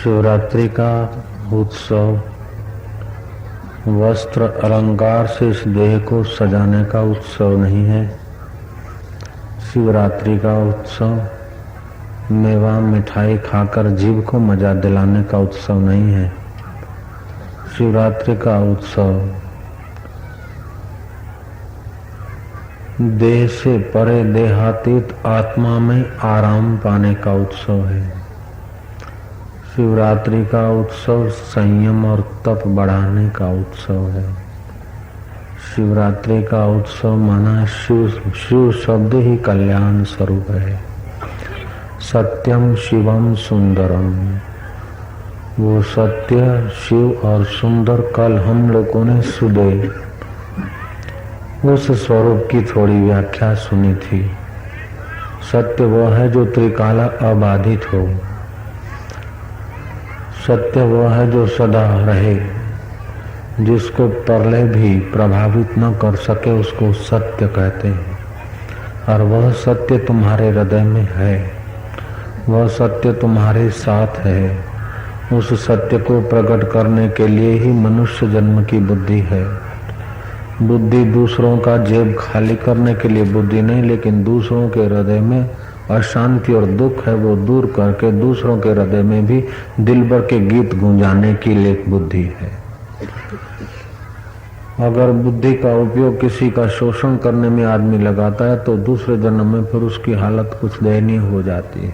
शिवरात्रि का उत्सव वस्त्र अलंकार से इस देह को सजाने का उत्सव नहीं है। शिवरात्रि का उत्सव मेवा मिठाई खाकर जीभ को मजा दिलाने का उत्सव नहीं है। शिवरात्रि का उत्सव देह से परे देहातीत आत्मा में आराम पाने का उत्सव है। शिवरात्रि का उत्सव संयम और तप बढ़ाने का उत्सव है। शिवरात्रि का उत्सव माना शिव शब्द ही कल्याण स्वरूप है। सत्यम शिवम सुंदरम, वो सत्य शिव और सुंदर कल हम लोगों ने सुबह उस स्वरूप की थोड़ी व्याख्या सुनी थी। सत्य वो है जो त्रिकाला अबाधित हो। सत्य वो है जो सदा रहे, जिसको प्रलय भी प्रभावित न कर सके उसको सत्य कहते हैं। और वह सत्य तुम्हारे हृदय में है, वह सत्य तुम्हारे साथ है। उस सत्य को प्रकट करने के लिए ही मनुष्य जन्म की बुद्धि है। बुद्धि दूसरों का जेब खाली करने के लिए बुद्धि नहीं, लेकिन दूसरों के हृदय में अशांति और दुख है वो दूर करके दूसरों के हृदय में भी दिल भर के गीत गूंजाने की लिए बुद्धि है। अगर बुद्धि का उपयोग किसी का शोषण करने में आदमी लगाता है तो दूसरे जन्म में फिर उसकी हालत कुछ दयनीय हो जाती है।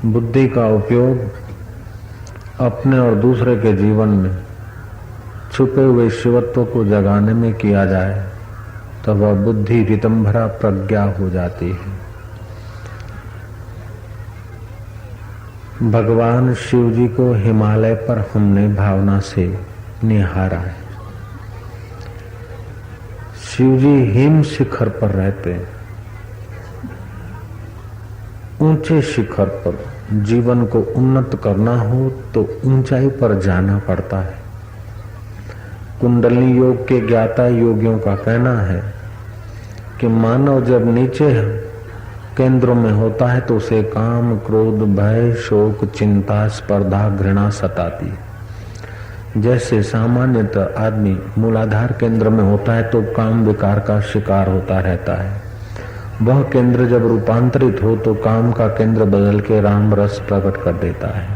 बुद्धि का उपयोग अपने और दूसरे के जीवन में छुपे हुए शिवत्व को जगाने में किया जाए तो वह बुद्धि रितंभरा प्रज्ञा हो जाती है। भगवान शिव जी को हिमालय पर हमने भावना से निहारा है। शिव जी हिम शिखर पर रहते हैं। ऊंचे शिखर पर जीवन को उन्नत करना हो तो ऊंचाई पर जाना पड़ता है। कुंडली योग के ज्ञाता योगियों का कहना है कि मानव जब नीचे केंद्रों में होता है तो उसे काम, क्रोध, भय, शोक, चिंता, स्पर्धा, घृणा सताती है। जैसे सामान्यतः आदमी मूलाधार केंद्र में होता है तो काम विकार का शिकार होता रहता है। वह केंद्र जब रूपांतरित हो तो काम का केंद्र बदल के राम रस प्रकट कर देता है।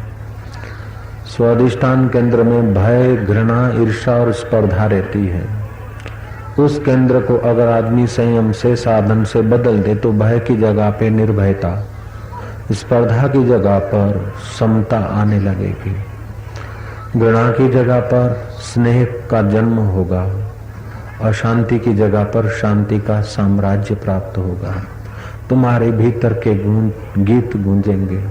स्वादिष्ठान केंद्र में भय, घृणा, ईर्ष्या और स्पर्धा रहती है। उस केंद्र को अगर आदमी संयम से, साधन से बदल दे तो भय की जगह पे निर्भयता, स्पर्धा की जगह पर समता आने लगेगी, घृणा की जगह पर स्नेह का जन्म होगा, अशांति की जगह पर शांति का साम्राज्य प्राप्त होगा। तुम्हारे भीतर के गीत गूंजेंगे।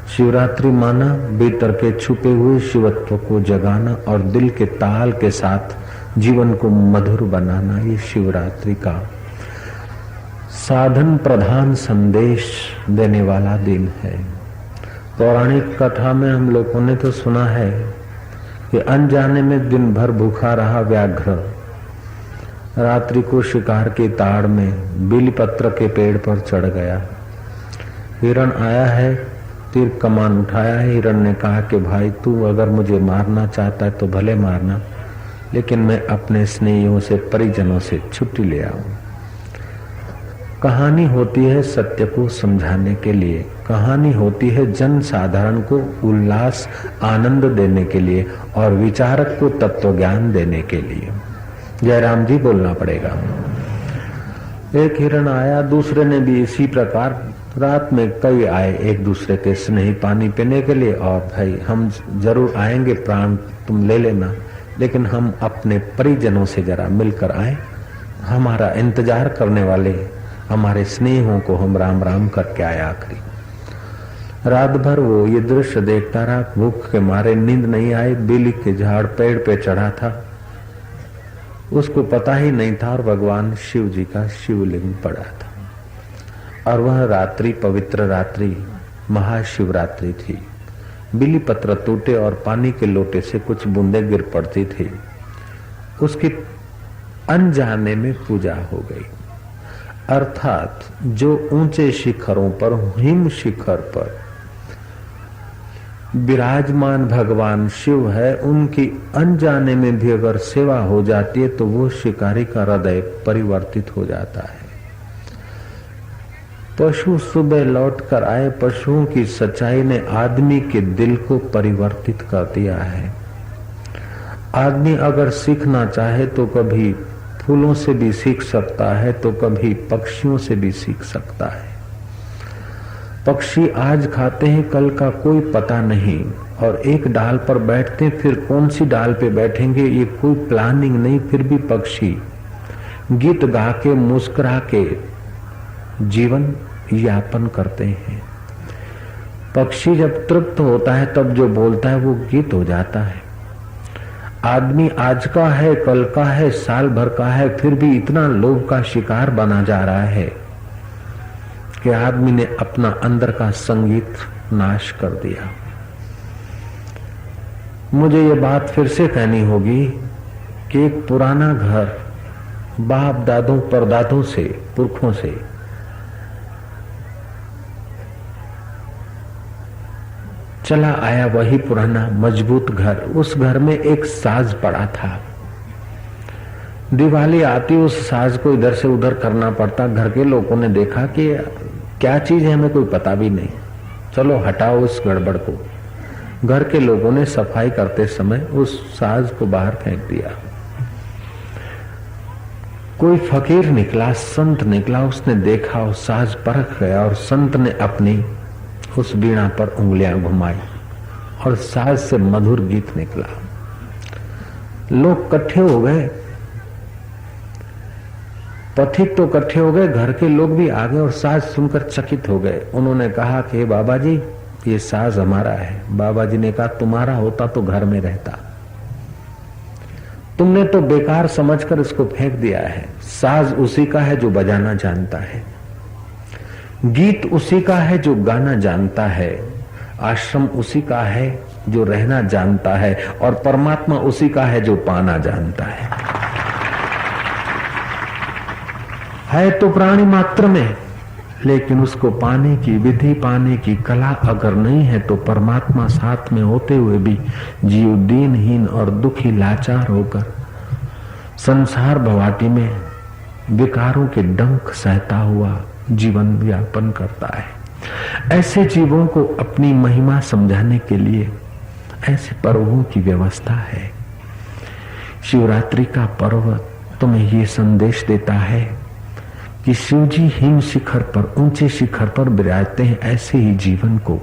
शिवरात्रि माना भीतर के छुपे हुए शिवत्व को जगाना और दिल के ताल के साथ जीवन को मधुर बनाना। ये शिवरात्रि का साधन प्रधान संदेश देने वाला दिन है। पौराणिक कथा में हम लोगों ने तो सुना है कि अनजाने में दिन भर भूखा रहा व्याघ्र रात्रि को शिकार की ताड़ में बिलपत्र के पेड़ पर चढ़ गया। हिरण आया है, तीर कमान उठाया है। हिरण ने कहा कि भाई तू अगर मुझे मारना चाहता है तो भले मारना, लेकिन मैं अपने स्नेहियों से, परिजनों से छुट्टी ले आऊं। कहानी होती है सत्य को समझाने के लिए, कहानी होती है जन साधारण को उल्लास आनंद देने के लिए और विचारक को तत्व ज्ञान देने के लिए। जयराम जी बोलना पड़ेगा। एक हिरण आया, दूसरे ने भी इसी प्रकार। रात में कई आए एक दूसरे के स्नेही पानी पीने के लिए, और भाई हम जरूर आएंगे, प्राण तुम ले लेना, लेकिन हम अपने परिजनों से जरा मिलकर आए। हमारा इंतजार करने वाले हमारे स्नेहों को हम राम राम करके आए। आखिरी रात भर वो ये दृश्य देखता रहा, भूख के मारे नींद नहीं आई। बिली के झाड़ पेड़ पे चढ़ा था, उसको पता ही नहीं था, और भगवान शिव जी का शिवलिंग पड़ा था। और वह रात्रि पवित्र रात्रि महाशिवरात्रि थी। बिली पत्र टूटे और पानी के लोटे से कुछ बूंदें गिर पड़ती थी। उसकी अनजाने में पूजा हो गई। अर्थात जो ऊंचे शिखरों पर, हिम शिखर पर विराजमान भगवान शिव है, उनकी अनजाने में भी अगर सेवा हो जाती है तो वो शिकारी का हृदय परिवर्तित हो जाता है। पशु सुबह लौट कर आए, पशुओं की सच्चाई ने आदमी के दिल को परिवर्तित कर दिया है। आदमी अगर सीखना चाहे तो कभी फूलों से भी सीख सकता है, तो कभी पक्षियों से भी सीख सकता है। पक्षी आज खाते हैं, कल का कोई पता नहीं, और एक डाल पर बैठते हैं, फिर कौन सी डाल पे बैठेंगे ये कोई प्लानिंग नहीं, फिर भी पक्षी गीत गा के मुस्कुरा के जीवन यापन करते हैं। पक्षी जब तृप्त होता है तब जो बोलता है वो गीत हो जाता है। आदमी आज का है, कल का है, साल भर का है, फिर भी इतना लोभ का शिकार बना जा रहा है कि आदमी ने अपना अंदर का संगीत नाश कर दिया। मुझे ये बात फिर से कहनी होगी कि एक पुराना घर बाप दादों परदादों से, पुरखों से चला आया वही पुराना मजबूत घर, उस घर में एक साज पड़ा था। दिवाली आती उस साज को इधर से उधर करना पड़ता। घर के लोगों ने देखा कि क्या चीज है हमें कोई पता भी नहीं, चलो हटाओ उस गड़बड़ को। घर के लोगों ने सफाई करते समय उस साज को बाहर फेंक दिया। कोई फकीर निकला, संत निकला, उसने देखा, उस साज परख गया और संत ने अपनी उस बीणा पर उंगलियां घुमाई और साज से मधुर गीत निकला। लोग इकट्ठे हो गए, पथिक तो इकट्ठे हो गए, घर के लोग भी आ गए और साज सुनकर चकित हो गए। उन्होंने कहा कि बाबा जी ये साज हमारा है। बाबा जी ने कहा तुम्हारा होता तो घर में रहता, तुमने तो बेकार समझकर इसको फेंक दिया है। साज उसी का है जो बजाना जानता है, गीत उसी का है जो गाना जानता है, आश्रम उसी का है जो रहना जानता है, और परमात्मा उसी का है जो पाना जानता है तो प्राणी मात्र में, लेकिन उसको पाने की विधि, पाने की कला अगर नहीं है तो परमात्मा साथ में होते हुए भी जीव दीनहीन और दुखी लाचार होकर संसार भवाटी में विकारों के डंक सहता हुआ जीवन व्यापन करता है। ऐसे जीवों को अपनी महिमा समझाने के लिए ऐसे पर्वों की व्यवस्था है। शिवरात्रि का पर्व तुम्हें ये संदेश देता है कि शिवजी हिम शिखर पर, ऊंचे शिखर पर विराजते हैं। ऐसे ही जीवन को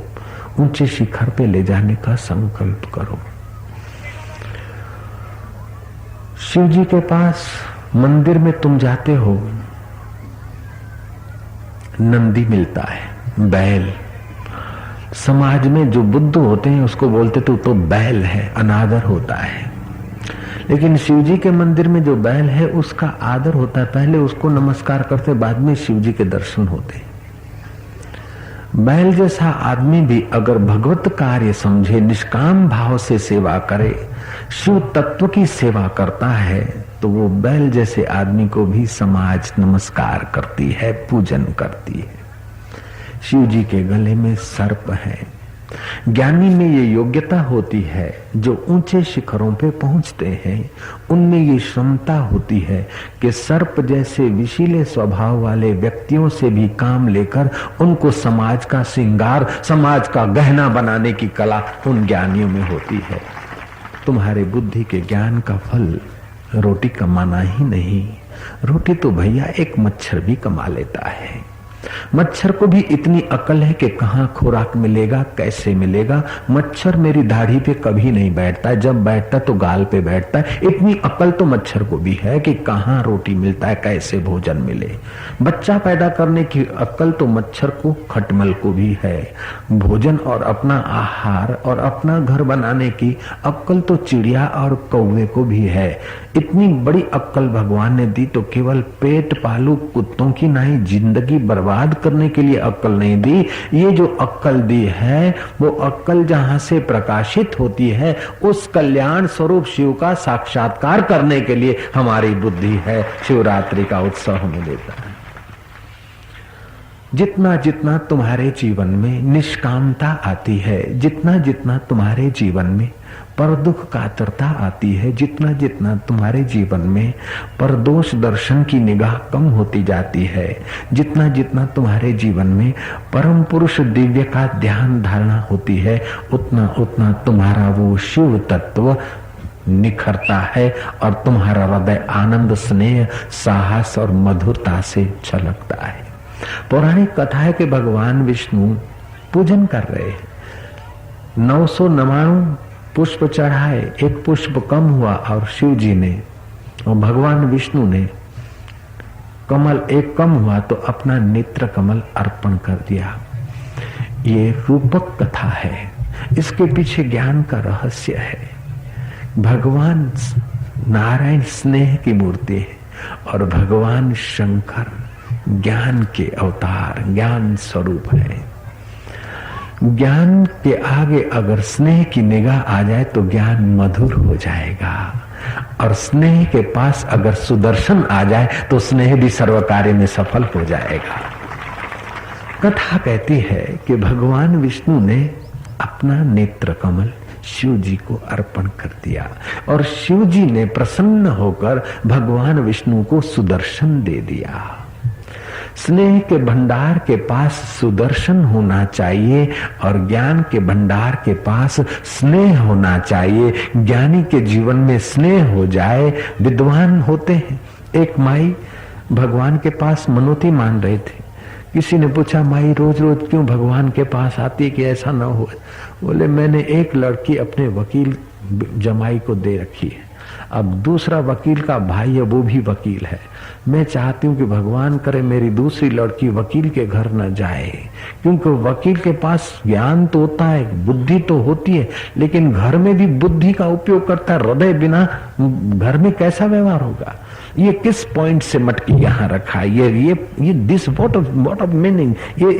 ऊंचे शिखर पे ले जाने का संकल्प करो। शिवजी के पास मंदिर में तुम जाते हो, नंदी मिलता है, बैल। समाज में जो बुद्ध होते हैं उसको बोलते तो बैल है, अनादर होता है। लेकिन शिवजी के मंदिर में जो बैल है उसका आदर होता है। पहले उसको नमस्कार करते, बाद में शिवजी के दर्शन होते। बैल जैसा आदमी भी अगर भगवत कार्य समझे, निष्काम भाव से सेवा करे, शिव तत्व की सेवा करता है, तो वो बैल जैसे आदमी को भी समाज नमस्कार करती है, पूजन करती है। शिव जी के गले में सर्प है। ज्ञानी में ये योग्यता होती है, जो ऊंचे शिखरों पे पहुंचते हैं उनमें ये क्षमता होती है कि सर्प जैसे विशीले स्वभाव वाले व्यक्तियों से भी काम लेकर उनको समाज का श्रृंगार, समाज का गहना बनाने की कला उन ज्ञानियों में होती है। तुम्हारे बुद्धि के ज्ञान का फल रोटी कमाना ही नहीं, रोटी तो भैया एक मच्छर भी कमा लेता है। मच्छर को भी इतनी अकल है कि कहाँ खुराक मिलेगा, कैसे मिलेगा। मच्छर मेरी दाढ़ी पे कभी नहीं बैठता है, जब बैठता तो गाल पे बैठता है। इतनी अकल तो मच्छर को भी है कि कहाँ रोटी मिलता है, कैसे भोजन मिले। बच्चा पैदा करने की अकल तो मच्छर को, खटमल को भी है। भोजन और अपना आहार और अपना घर बनाने की अक्ल तो चिड़िया और कौवे को भी है। इतनी बड़ी अक्ल भगवान ने दी तो केवल पेट पालू कुत्तों की नहीं, जिंदगी बर्बाद करने के लिए अक्ल नहीं दी। ये जो अक्ल दी है वो अक्ल जहां से प्रकाशित होती है, उस कल्याण स्वरूप शिव का साक्षात्कार करने के लिए हमारी बुद्धि है। शिवरात्रि का उत्सव हमें देता है। जितना जितना तुम्हारे जीवन में निष्कामता आती है, जितना जितना तुम्हारे जीवन में पर दुख कातरता आती है, जितना जितना तुम्हारे जीवन में पर दोष दर्शन की निगाह कम होती जाती है, जितना जितना तुम्हारे जीवन में परम पुरुष दिव्य का ध्यान धारणा होती है, उतना उतना तुम्हारा वो शिव तत्व निखरता है और तुम्हारा हृदय आनंद, स्नेह, साहस और मधुरता से छलकता है। पौराणिक कथा है कि भगवान विष्णु पूजन कर रहे हैं, 999 पुष्प चढ़ाए, एक पुष्प कम हुआ और शिव जी ने और भगवान विष्णु ने कमल एक कम हुआ तो अपना नेत्र कमल अर्पण कर दिया। ये रूपक कथा है, इसके पीछे ज्ञान का रहस्य है। भगवान नारायण स्नेह की मूर्ति है और भगवान शंकर ज्ञान के अवतार, ज्ञान स्वरूप है। ज्ञान के आगे अगर स्नेह की निगाह आ जाए तो ज्ञान मधुर हो जाएगा और स्नेह के पास अगर सुदर्शन आ जाए तो स्नेह भी सर्व कार्य में सफल हो जाएगा। कथा कहती है कि भगवान विष्णु ने अपना नेत्र कमल शिव जी को अर्पण कर दिया और शिव जी ने प्रसन्न होकर भगवान विष्णु को सुदर्शन दे दिया। स्नेह के भंडार के पास सुदर्शन होना चाहिए और ज्ञान के भंडार के पास स्नेह होना चाहिए। ज्ञानी के जीवन में स्नेह हो जाए, विद्वान होते हैं। एक माई भगवान के पास मनोती मान रहे थे। किसी ने पूछा, माई रोज रोज क्यों भगवान के पास आती है कि ऐसा ना हो? बोले, मैंने एक लड़की अपने वकील जमाई को दे रखी है, अब दूसरा वकील का भाई है, वो भी वकील है। मैं चाहती हूँ कि भगवान करे मेरी दूसरी लड़की वकील के घर न जाए, क्योंकि वकील के पास ज्ञान तो होता है, बुद्धि तो होती है, लेकिन घर में भी बुद्धि का उपयोग करता है। हृदय बिना घर में कैसा व्यवहार होगा? ये किस पॉइंट से मटकी यहाँ रखा है, ये दिस व्हाट ऑफ मीनिंग, ये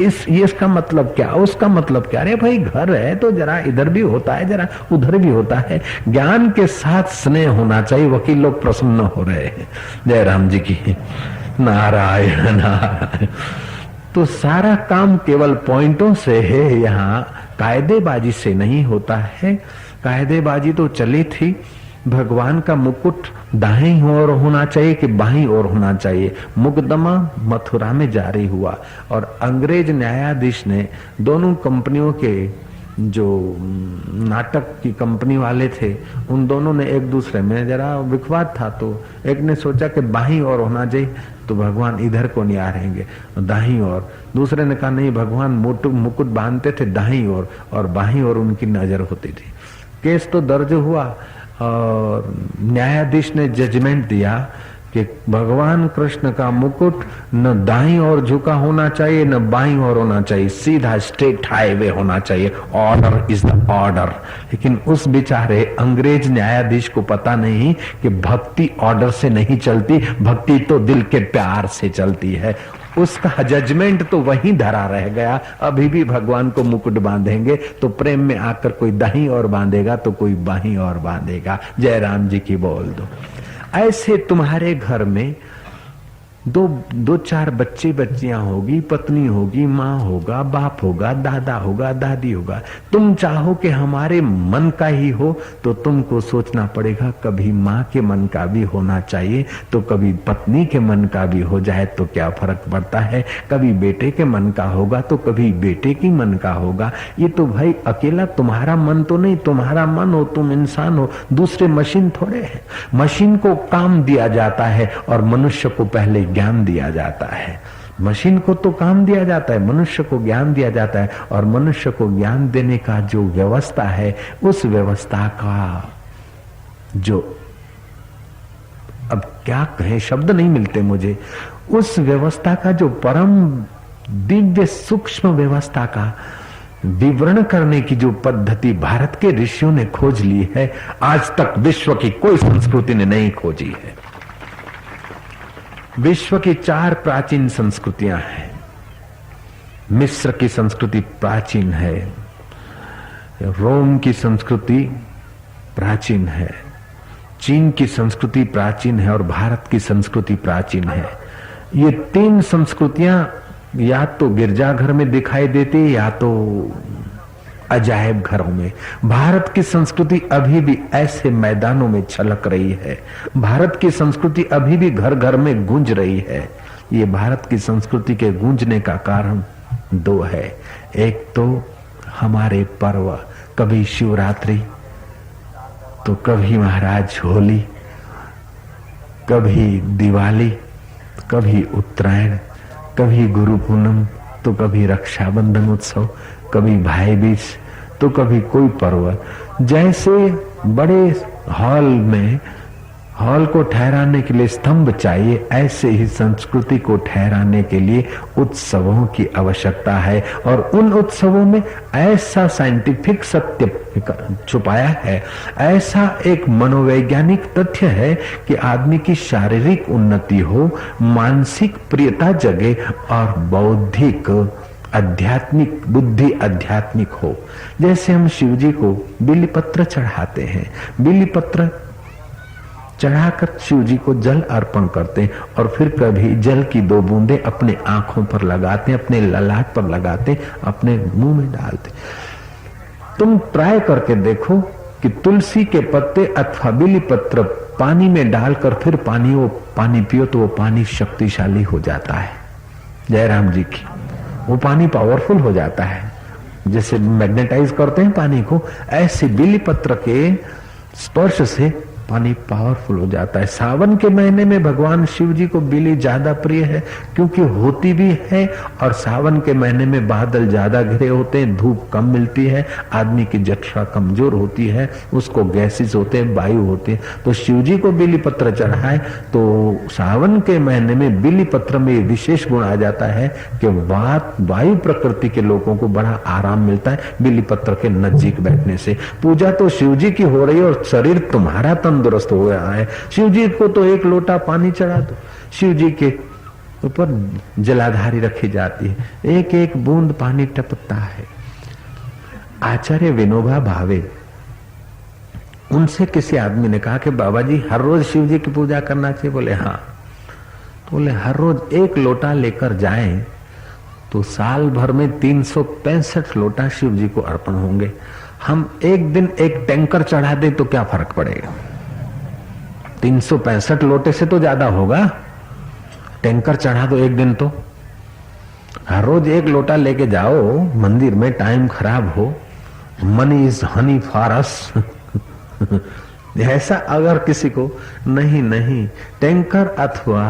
इसका मतलब क्या, उसका मतलब क्या? अरे भाई घर है तो जरा इधर भी होता है, जरा उधर भी होता है। ज्ञान के साथ स्नेह होना चाहिए। वकील लोग प्रसन्न हो रहे हैं। जय राम जी की नारायण नारायण। तो सारा काम केवल पॉइंटों से है, यहाँ कायदेबाजी से नहीं होता है। कायदेबाजी तो चली थी। भगवान का मुकुट दाहिनी ओर होना चाहिए कि बाईं ओर होना चाहिए। मुकदमा मथुरा में जारी हुआ और अंग्रेज न्यायाधीश ने दोनों कंपनियों के जो नाटक की कंपनी वाले थे, उन दोनों ने एक दूसरे में जरा विवाद था, तो एक ने सोचा कि बाईं ओर होना चाहिए, तो भगवान इधर को नहीं आ रहेंगे, दाहिनी ओर। दूसरे ने कहा नहीं, भगवान मुकुट बांधते थे दाहिनी ओर और बाईं ओर उनकी नजर होती थी। केस तो दर्ज हुआ और न्यायाधीश ने जजमेंट दिया कि भगवान कृष्ण का मुकुट न दाईं ओर झुका होना चाहिए न बाईं ओर होना चाहिए, सीधा स्ट्रेट हाईवे होना चाहिए। Order is the order. लेकिन उस बेचारे अंग्रेज न्यायाधीश को पता नहीं कि भक्ति ऑर्डर से नहीं चलती, भक्ति तो दिल के प्यार से चलती है। उसका जजमेंट तो वहीं धरा रह गया। अभी भी भगवान को मुकुट बांधेंगे तो प्रेम में आकर कोई दाईं ओर बांधेगा तो कोई बाईं ओर बांधेगा। जय राम जी की बोल दो। ऐसे तुम्हारे घर में दो चार बच्चे बच्चियां होगी, पत्नी होगी, माँ होगा, बाप होगा, दादा होगा, दादी होगा। तुम चाहो कि हमारे मन का ही हो तो तुमको सोचना पड़ेगा, कभी माँ के मन का भी होना चाहिए तो कभी पत्नी के मन का भी हो जाए तो क्या फर्क पड़ता है। कभी बेटे के मन का होगा तो कभी बेटे की मन का होगा। ये तो भाई अकेला तुम्हारा मन तो नहीं, तुम्हारा मन हो, तुम इंसान हो, दूसरे मशीन थोड़े हैं। मशीन को काम दिया जाता है और मनुष्य को पहले ज्ञान दिया जाता है। मशीन को तो काम दिया जाता है, मनुष्य को ज्ञान दिया जाता है। और मनुष्य को ज्ञान देने का जो व्यवस्था है, उस व्यवस्था का जो, अब क्या कहें, शब्द नहीं मिलते मुझे, उस व्यवस्था का जो परम दिव्य सूक्ष्म व्यवस्था का विवरण करने की जो पद्धति भारत के ऋषियों ने खोज ली है, आज तक विश्व की कोई संस्कृति ने नहीं खोजी है। विश्व की 4 प्राचीन संस्कृतियां हैं। मिस्र की संस्कृति प्राचीन है, रोम की संस्कृति प्राचीन है, चीन की संस्कृति प्राचीन है और भारत की संस्कृति प्राचीन है। ये 3 संस्कृतियां या तो गिरजाघर में दिखाई देती या तो अजायब घरों में। भारत की संस्कृति अभी भी ऐसे मैदानों में छलक रही है। भारत की संस्कृति अभी भी घर घर में गूंज रही है। ये भारत की संस्कृति के गूंजने का कारण दो है। एक तो हमारे पर्व, कभी शिवरात्रि तो कभी महाराज होली, कभी दिवाली, कभी उत्तरायण, कभी गुरु पूनम तो कभी रक्षाबंधन उत्सव, कभी भाई बीज तो कभी कोई पर्व। जैसे बड़े हॉल को ठहराने के लिए स्तंभ चाहिए, ऐसे ही संस्कृति को ठहराने के लिए उत्सवों की आवश्यकता है। और उन उत्सवों में ऐसा साइंटिफिक सत्य छुपाया है, ऐसा एक मनोवैज्ञानिक तथ्य है कि आदमी की शारीरिक उन्नति हो, मानसिक प्रियता जगे और बौद्धिक आध्यात्मिक बुद्धि आध्यात्मिक हो। जैसे हम शिव जी को बिल्ली पत्र चढ़ाते हैं, बिल्ली पत्र चढ़ाकर शिव जी को जल अर्पण करते हैं और फिर कभी जल की 2 बूंदे अपने आंखों पर लगाते, अपने ललाट पर लगाते, अपने मुंह में डालते। तुम ट्राई करके देखो कि तुलसी के पत्ते अथवा बिल्ली पत्र पानी में डालकर फिर पानी पियो तो वो पानी शक्तिशाली हो जाता है। जयराम जी की वो पानी पावरफुल हो जाता है। जैसे मैग्नेटाइज करते हैं पानी को, ऐसे बिल्ली पत्र के स्पर्श से पानी पावरफुल हो जाता है। सावन के महीने में भगवान शिव जी को बिल्ली ज्यादा प्रिय है क्योंकि होती भी है और सावन के महीने में बादल ज्यादा घिरे होते हैं, धूप कम मिलती है, आदमी की जठरा कमजोर होती है, उसको गैसेस होते हैं, वायु होती है। तो शिव जी को बिल्ली पत्र चढ़ाए तो सावन के महीने में बिल्ली पत्र में विशेष गुण आ जाता है कि वायु प्रकृति के लोगों को बड़ा आराम मिलता है बिल्ली पत्र के नजदीक बैठने से। पूजा तो शिव जी की हो रही है और शरीर तुम्हारा तंदुरुस्त हो गया है। शिव जी को तो 1 लोटा पानी चढ़ा दो, शिव जी के ऊपर जलाधारी रखी जाती है, एक एक बूंद पानी टपकता है। आचार्य विनोबा भावे, उनसे किसी आदमी ने कहा कि बाबा जी हर रोज शिव जी की पूजा करना चाहिए? बोले हाँ। तो बोले हर रोज 1 लोटा लेकर जाएं तो साल भर में 365 लोटा शिव जी को अर्पण होंगे। हम एक दिन 1 टैंकर चढ़ा दें तो क्या फर्क पड़ेगा? 365 लोटे से तो ज्यादा होगा। टैंकर चढ़ा दो एक दिन तो। हर रोज 1 लोटा लेके जाओ मंदिर में, टाइम खराब हो, money is Honey for us ऐसा अगर किसी को नहीं टैंकर अथवा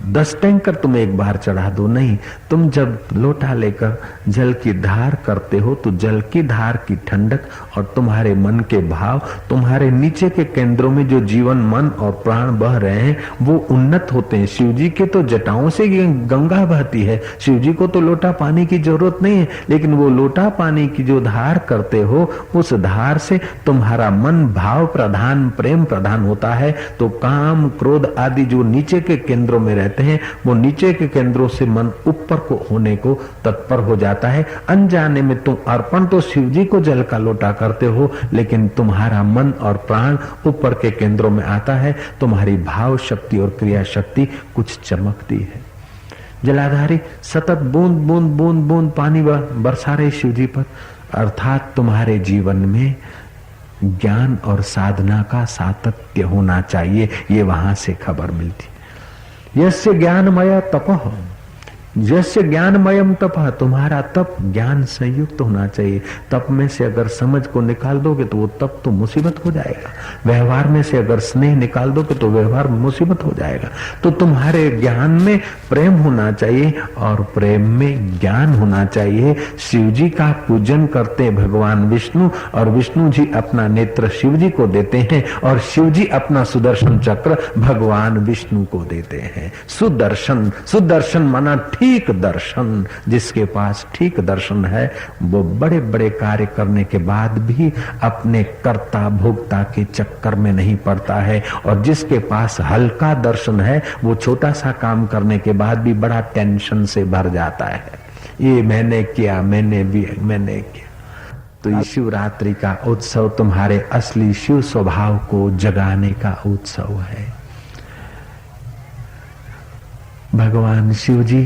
10 टैंकर तुम एक बार चढ़ा दो, नहीं, तुम जब लोटा लेकर जल की धार करते हो तो जल की धार की ठंडक और तुम्हारे मन के भाव, तुम्हारे नीचे के केंद्रों में जो जीवन मन और प्राण बह रहे हैं वो उन्नत होते हैं। शिव जी के तो जटाओं से गंगा बहती है, शिव जी को तो लोटा पानी की जरूरत नहीं है, लेकिन वो लोटा पानी की जो धार करते हो उस धार से तुम्हारा मन भाव प्रधान, प्रेम प्रधान होता है। तो काम क्रोध आदि जो नीचे के केंद्रों में रहते हैं वो नीचे के केंद्रों से मन ऊपर को होने को तत्पर हो जाता है। अनजाने में तुम अर्पण तो शिव जी को जल का लोटा करते हो, लेकिन तुम्हारा मन और प्राण ऊपर के केंद्रों में आता है, तुम्हारी भाव शक्ति और क्रिया शक्ति कुछ चमकती है। जलाधारी सतत बूंद बूंद बूंद बूंद पानी बरसा रहे शिव जी पर, अर्थात तुम्हारे जीवन में ज्ञान और साधना का सातत्य होना चाहिए। ये वहां से खबर मिलती। यस्य ज्ञानमय तपः, जैसे ज्ञानमयम तपः, तुम्हारा तप ज्ञान संयुक्त होना चाहिए। तप में से अगर समझ को निकाल दोगे तो वो तप तो मुसीबत हो जाएगा। व्यवहार में से अगर स्नेह निकाल दोगे तो व्यवहार मुसीबत हो जाएगा। तो तुम्हारे ज्ञान में प्रेम होना चाहिए और प्रेम में ज्ञान होना चाहिए। शिव जी का पूजन करते भगवान विष्णु और विष्णु जी अपना नेत्र शिव जी को देते हैं और शिव जी अपना सुदर्शन चक्र भगवान विष्णु को देते हैं। सुदर्शन, सुदर्शन माना ठीक दर्शन। जिसके पास ठीक दर्शन है वो बड़े बड़े कार्य करने के बाद भी अपने कर्ता भोक्ता के चक्कर में नहीं पड़ता है, और जिसके पास हल्का दर्शन है वो छोटा सा काम करने के बाद भी बड़ा टेंशन से भर जाता है। ये मैंने किया, मैंने किया। तो ये शिवरात्रि का उत्सव तुम्हारे असली शिव स्वभाव को जगाने का उत्सव है। भगवान शिव जी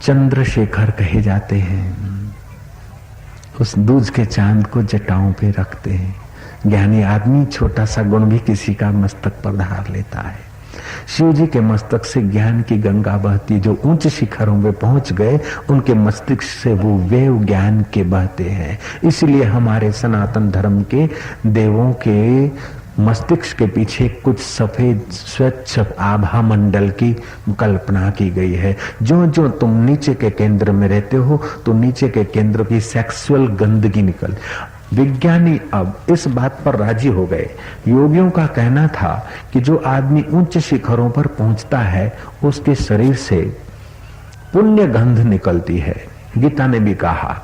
चंद्रशेखर कहे जाते हैं। उस दूज के चांद को जटाओं पे रखते हैं। ज्ञानी आदमी छोटा सा गुण भी किसी का मस्तक पर धार लेता है। शिव जी के मस्तक से ज्ञान की गंगा बहती। जो उच्च शिखरों पे पहुंच गए उनके मस्तिष्क से वो वेव ज्ञान के बहते हैं। इसलिए हमारे सनातन धर्म के देवों के मस्तिष्क के पीछे कुछ सफेद स्वच्छ आभा मंडल की कल्पना की गई है। जो जो तुम नीचे के केंद्र में रहते हो तो नीचे के केंद्र की सेक्सुअल गंदगी निकल। विज्ञानी अब इस बात पर राजी हो गए। योगियों का कहना था कि जो आदमी उच्च शिखरों पर पहुंचता है उसके शरीर से पुण्य गंध निकलती है। गीता ने भी कहा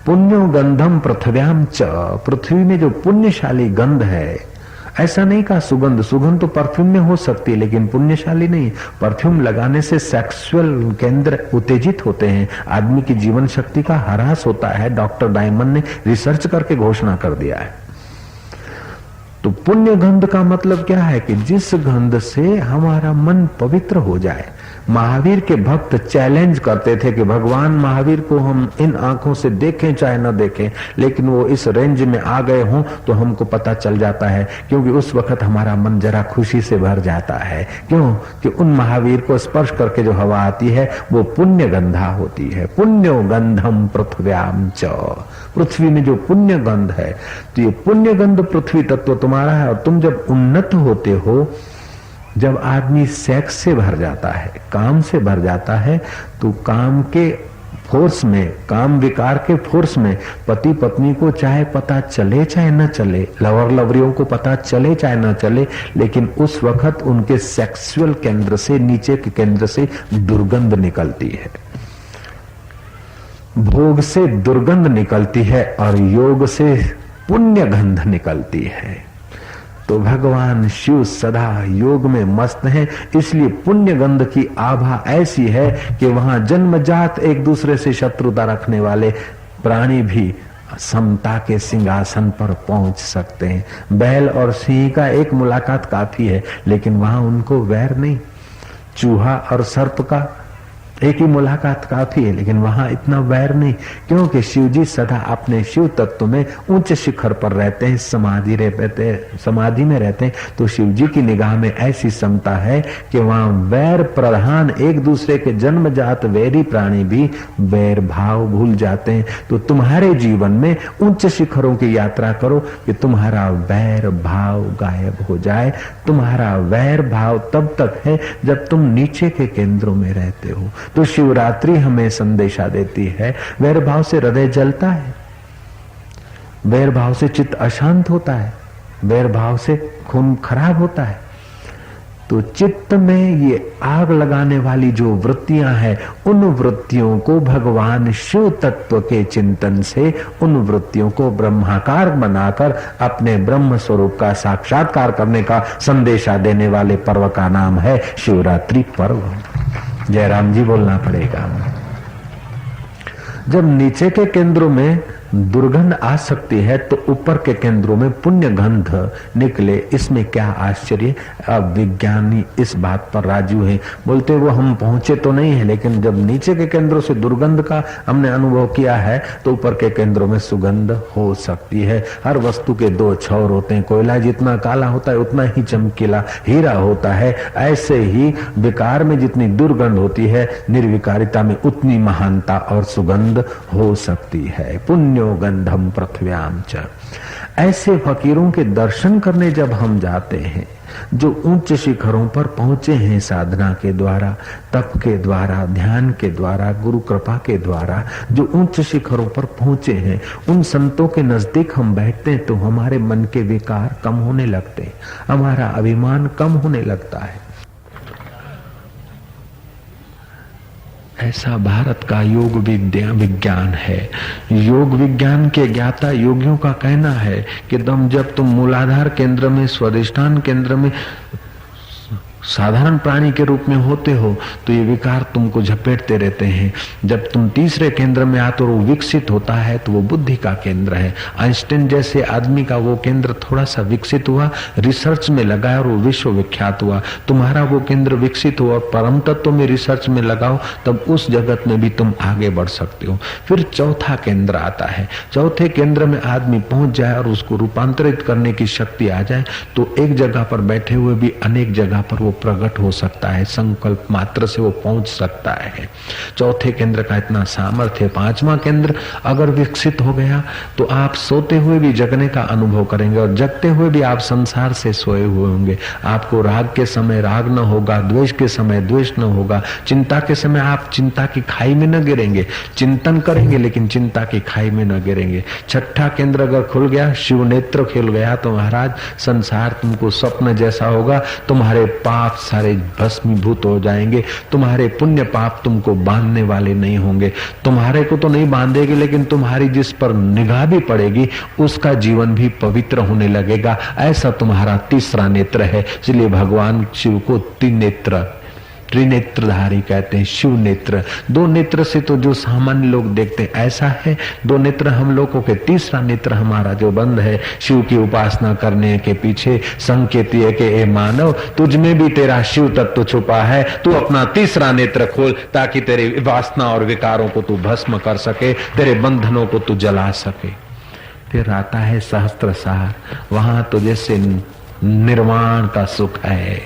पुण्यो गंधम पृथ्व्याम च, पृथ्वी में जो पुण्यशाली गंध है। ऐसा नहीं कहा सुगंध, सुगंध तो परफ्यूम में हो सकती है लेकिन पुण्यशाली नहीं। परफ्यूम लगाने से सेक्सुअल केंद्र उत्तेजित होते हैं, आदमी की जीवन शक्ति का ह्रास होता है। डॉक्टर डायमंड ने रिसर्च करके घोषणा कर दिया है। तो पुण्य गंध का मतलब क्या है कि जिस गंध से हमारा मन पवित्र हो जाए। महावीर के भक्त चैलेंज करते थे कि भगवान महावीर को हम इन आंखों से देखें चाहे न देखें, लेकिन वो इस रेंज में आ गए हों तो हमको पता चल जाता है, क्योंकि उस वक्त हमारा मन जरा खुशी से भर जाता है। क्यों कि उन महावीर को स्पर्श करके जो हवा आती है वो पुण्य गंधा होती है। पुण्यो गंधम पृथ्व्याम च, पृथ्वी में जो पुण्य गंध है। तो ये पुण्य गंध पृथ्वी तत्व तुम्हारा है। और तुम जब उन्नत होते हो, जब आदमी सेक्स से भर जाता है, काम से भर जाता है, तो काम के फोर्स में, काम विकार के फोर्स में पति पत्नी को चाहे पता चले चाहे न चले, लवर लवरियों को पता चले चाहे न चले, लेकिन उस वक्त उनके सेक्सुअल केंद्र से, नीचे के केंद्र से दुर्गंध निकलती है। भोग से दुर्गंध निकलती है और योग से पुण्य गंध निकलती है। तो भगवान शिव सदा योग में मस्त हैं, इसलिए पुण्य गंध की आभा ऐसी है कि वहां जन्मजात एक दूसरे से शत्रुता रखने वाले प्राणी भी समता के सिंहासन पर पहुंच सकते हैं। बैल और सिंह का एक मुलाकात काफी है, लेकिन वहां उनको वैर नहीं। चूहा और सर्प का एक ही मुलाकात काफी है, लेकिन वहां इतना वैर नहीं, क्योंकि शिव जी सदा अपने शिव तत्व में उच्च शिखर पर रहते हैं, समाधि में रहते हैं। तो शिव जी की निगाह में ऐसी समता है कि वहां वैर प्रधान एक दूसरे के जन्मजात वैरी प्राणी भी वैर भाव भूल जाते हैं। तो तुम्हारे जीवन में उच्च शिखरों की यात्रा करो कि तुम्हारा वैर भाव गायब हो जाए। तुम्हारा वैर भाव तब तक है जब तुम नीचे के केंद्रों में रहते हो। तो शिवरात्रि हमें संदेशा देती है, वैर भाव से हृदय जलता है, वैर भाव से चित्त अशांत होता है, वैर भाव से खून खराब होता है। तो चित्त में ये आग लगाने वाली जो वृत्तियां हैं, उन वृत्तियों को भगवान शिव तत्व के चिंतन से उन वृत्तियों को ब्रह्माकार बनाकर अपने ब्रह्म स्वरूप का साक्षात्कार करने का संदेशा देने वाले पर्व का नाम है शिवरात्रि पर्व। जयराम जी बोलना पड़ेगा। जब नीचे के केंद्रों में दुर्गंध आ सकती है तो ऊपर के केंद्रों में पुण्य गंध निकले, इसमें क्या आश्चर्य। अब विज्ञानी इस बात पर राजी है, बोलते वो हम पहुंचे तो नहीं है, लेकिन जब नीचे के केंद्रों से दुर्गंध का हमने अनुभव किया है तो ऊपर के केंद्रों में सुगंध हो सकती है। हर वस्तु के दो छोर होते हैं, कोयला जितना काला होता है उतना ही चमकीला हीरा होता है। ऐसे ही विकार में जितनी दुर्गंध होती है, निर्विकारिता में उतनी महानता और सुगंध हो सकती है। पुण्य गंधम पृथ्व्याम च। ऐसे फकीरों के दर्शन करने जब हम जाते हैं, जो उच्च शिखरों पर पहुंचे हैं साधना के द्वारा, तप के द्वारा, ध्यान के द्वारा, गुरु कृपा के द्वारा, जो उच्च शिखरों पर पहुंचे हैं, उन संतों के नजदीक हम बैठते हैं तो हमारे मन के विकार कम होने लगते हैं, हमारा अभिमान कम होने लगता है। ऐसा भारत का योग विज्ञान है। योग विज्ञान के ज्ञाता योगियों का कहना है कि जब तुम मूलाधार केंद्र में, स्वादिष्ठान केंद्र में साधारण प्राणी के रूप में होते हो तो ये विकार तुमको झपेटते रहते हैं। जब तुम तीसरे केंद्र में आते हो वो विकसित होता है तो वो बुद्धि का केंद्र है। आइंस्टाइन जैसे आदमी का वो केंद्र थोड़ा सा विकसित हुआ, रिसर्च में लगा और वो विश्व विख्यात हुआ। तुम्हारा वो केंद्र विकसित हुआ और परम तत्व में रिसर्च में लगाओ, तब उस जगत में भी तुम आगे बढ़ सकते हो। फिर चौथा केंद्र आता है। चौथे केंद्र में आदमी पहुंच जाए और उसको रूपांतरित करने की शक्ति आ जाए तो एक जगह पर बैठे हुए भी अनेक जगह पर वो प्रकट हो सकता है, संकल्प मात्र से वो पहुंच सकता है। चौथे केंद्र का इतना सामर्थ्य। पांचवा केंद्र अगर विकसित हो गया तो आप सोते हुए भी जगने का अनुभव करेंगे और जगते हुए भी आप संसार से सोए हुए होंगे। आपको राग के समय राग न होगा, द्वेष के समय द्वेष न होगा, चिंता के समय आप चिंता की खाई में न गिरेंगे, चिंतन करेंगे लेकिन चिंता की खाई में न गिरेंगे। छठा केंद्र अगर खुल गया, शिव नेत्र खुल गया तो महाराज संसार तुमको स्वप्न जैसा होगा। तुम्हारे पाप सारे भस्मीभूत हो जाएंगे, तुम्हारे पुण्य पाप तुमको बांधने वाले नहीं होंगे। तुम्हारे को तो नहीं बांधेगी लेकिन तुम्हारी जिस पर निगाह भी पड़ेगी उसका जीवन भी पवित्र होने लगेगा। ऐसा तुम्हारा तीसरा नेत्र है। इसलिए भगवान शिव को त्रिनेत्रधारी कहते हैं, शिव नेत्र। दो नेत्र से तो जो सामान्य लोग देखते हैं ऐसा है, दो नेत्र हम लोगों के। तीसरा नेत्र हमारा जो बंद है शिव की उपासना करने के पीछे संकेत है कि ए मानव, तुझ में भी तेरा शिव तत्व छुपा है। तू अपना तीसरा नेत्र खोल ताकि तेरे वासना और विकारों को तू भस्म कर सके, तेरे बंधनों को तू जला सके। फिर आता है सहस्त्रसार। वहां तो जैसे निर्वाण का सुख है,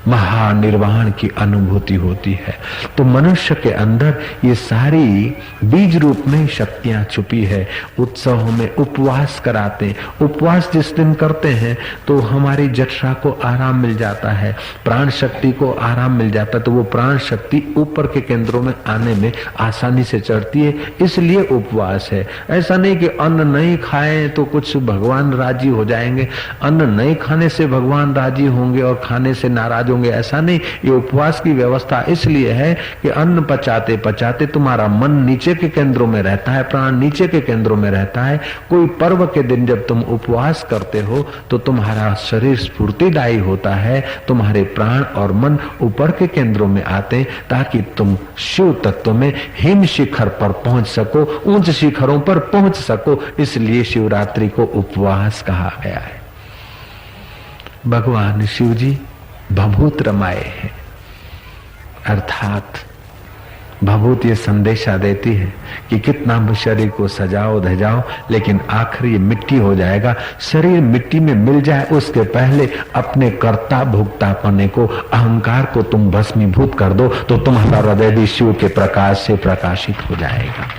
महानिर्वाण की अनुभूति होती है। तो मनुष्य के अंदर ये सारी बीज रूप में शक्तियां छुपी है। उत्सवों में उपवास कराते हैं, उपवास जिस दिन करते हैं तो हमारी जठरा को आराम मिल जाता है, प्राण शक्ति को आराम मिल जाता है। तो वो प्राण शक्ति ऊपर के केंद्रों में आने में आसानी से चढ़ती है, इसलिए उपवास है। ऐसा नहीं कि अन्न नहीं खाएं तो कुछ भगवान राजी हो जाएंगे, अन्न नहीं खाने से भगवान राजी होंगे और खाने से नाराज होंगे, ऐसा नहीं। ये उपवास की व्यवस्था इसलिए है कि अन्न पचाते पचाते तुम्हारा मन नीचे के केंद्रों में रहता है, प्राण नीचे के केंद्रों में रहता है। कोई पर्व के दिन जब तुम उपवास करते हो तो तुम्हारा शरीर स्फूर्तिदायी होता है, तुम्हारे प्राण और मन ऊपर के केंद्रों में आते ताकि तुम शिव तत्व में हिम शिखर पर पहुंच सको, ऊंच शिखरों पर पहुंच सको। इसलिए शिवरात्रि को उपवास कहा गया है। भगवान शिव जी भभूत रमाए हैं, अर्थात भभूत ये संदेशा देती है कि कितना भी शरीर को सजाओ धजाओ लेकिन आखिर ये मिट्टी हो जाएगा। शरीर मिट्टी में मिल जाए उसके पहले अपने कर्ता भोक्ता पने को, अहंकार को तुम भस्मीभूत कर दो तो तुम्हारा हृदय भी शिव के प्रकाश से प्रकाशित हो जाएगा।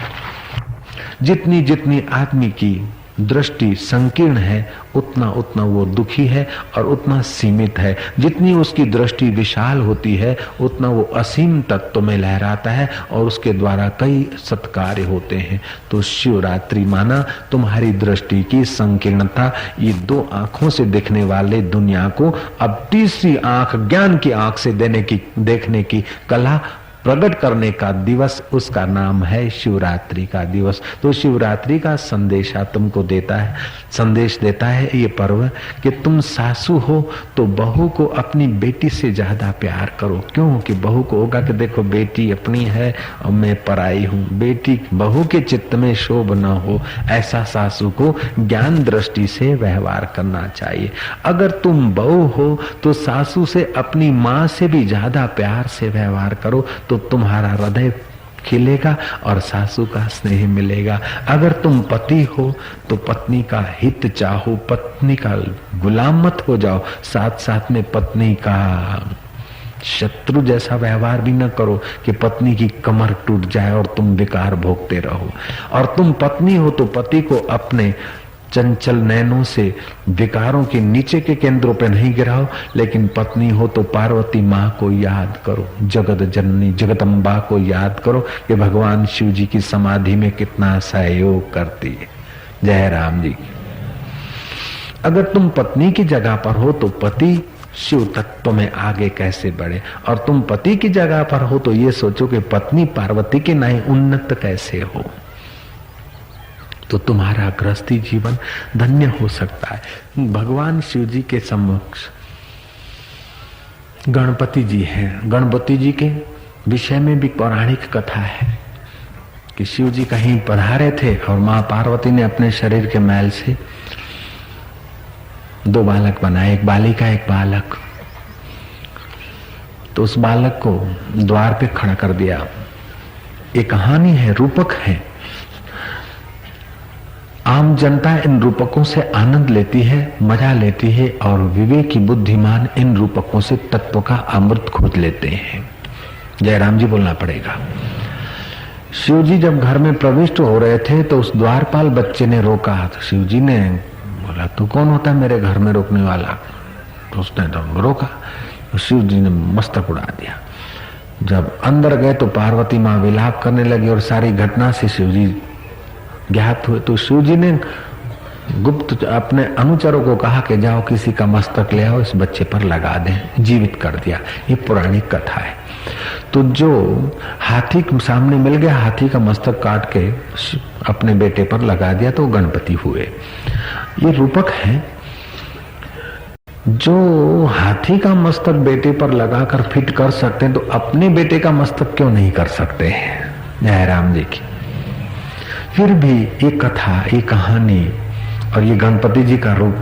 जितनी जितनी आदमी की दृष्टि संकीर्ण है उतना उतना वो दुखी है और उतना सीमित है। जितनी उसकी दृष्टि विशाल होती है उतना वो असीम तत्व में लहराता है और उसके द्वारा कई सत्कार्य होते हैं। तो शिवरात्रि माना तुम्हारी दृष्टि की संकीर्णता, ये दो आंखों से देखने वाले दुनिया को अब तीसरी आंख ज्ञान की आंख से देखने की कला प्रकट करने का दिवस, उसका नाम है शिवरात्रि का दिवस। तो शिवरात्रि का संदेशा तुमको देता है, संदेश देता है ये पर्व कि तुम सासू हो तो बहू को अपनी बेटी से ज्यादा प्यार करो। क्यों कि बहू को होगा कि देखो बेटी अपनी है और मैं पराई हूँ, बेटी बहू के चित्त में शोभ न हो, ऐसा सासू को ज्ञान दृष्टि से व्यवहार करना चाहिए। अगर तुम बहू हो तो सासू से अपनी माँ से भी ज्यादा प्यार से व्यवहार करो तो तुम्हारा हृदय खिलेगा और सासू का स्नेह मिलेगा। अगर तुम पति हो तो पत्नी का हित चाहो, पत्नी का गुलाम मत हो जाओ, साथ साथ में पत्नी का शत्रु जैसा व्यवहार भी न करो कि पत्नी की कमर टूट जाए और तुम विकार भोगते रहो। और तुम पत्नी हो तो पति को अपने चंचल नैनों से विकारों के नीचे के केंद्रों पे नहीं गिराओ, लेकिन पत्नी हो तो पार्वती माँ को याद करो, जगत जननी जगदम्बा को याद करो कि भगवान शिव जी की समाधि में कितना सहयोग करती है। जय राम जी। अगर तुम पत्नी की जगह पर हो तो पति शिव तत्व में आगे कैसे बढ़े, और तुम पति की जगह पर हो तो ये सोचो कि पत्नी पार्वती के नाई उन्नत कैसे हो, तो तुम्हारा गृहस्थी जीवन धन्य हो सकता है। भगवान शिव जी के समक्ष गणपति जी हैं। गणपति जी के विषय में भी पौराणिक कथा है कि शिव जी कहीं पधारे थे और माँ पार्वती ने अपने शरीर के मैल से 2 बालक बनाए, एक बालिका एक बालक। तो उस बालक को द्वार पे खड़ा कर दिया। एक कहानी है, रूपक है। आम जनता इन रूपकों से आनंद लेती है, मजा लेती है और विवेकी बुद्धिमान इन रूपकों से तत्व का अमृत खोज लेते हैं। जयराम जी बोलना पड़ेगा। शिव जी जब घर में प्रविष्ट हो रहे थे तो उस द्वारपाल बच्चे ने रोका। तो शिव जी ने बोला, तू कौन होता है मेरे घर में रोकने वाला? तो उसने तो रोका। तो शिव जी ने मस्तक उड़ा दिया। जब अंदर गए तो पार्वती माँ विलाप करने लगी और सारी घटना से शिव जी ज्ञात हुए। तो शिव जी ने गुप्त अपने अनुचरों को कहा कि जाओ किसी का मस्तक ले आओ, इस बच्चे पर लगा दें। जीवित कर दिया। ये पौराणिक कथा है। तो जो हाथी सामने मिल गया, हाथी का मस्तक काट के अपने बेटे पर लगा दिया तो गणपति हुए। ये रूपक है। जो हाथी का मस्तक बेटे पर लगाकर फिट कर सकते हैं तो अपने बेटे का मस्तक क्यों नहीं कर सकते हैं? जयराम जी की। फिर भी ये कथा, ये कहानी और ये गणपति जी का रूप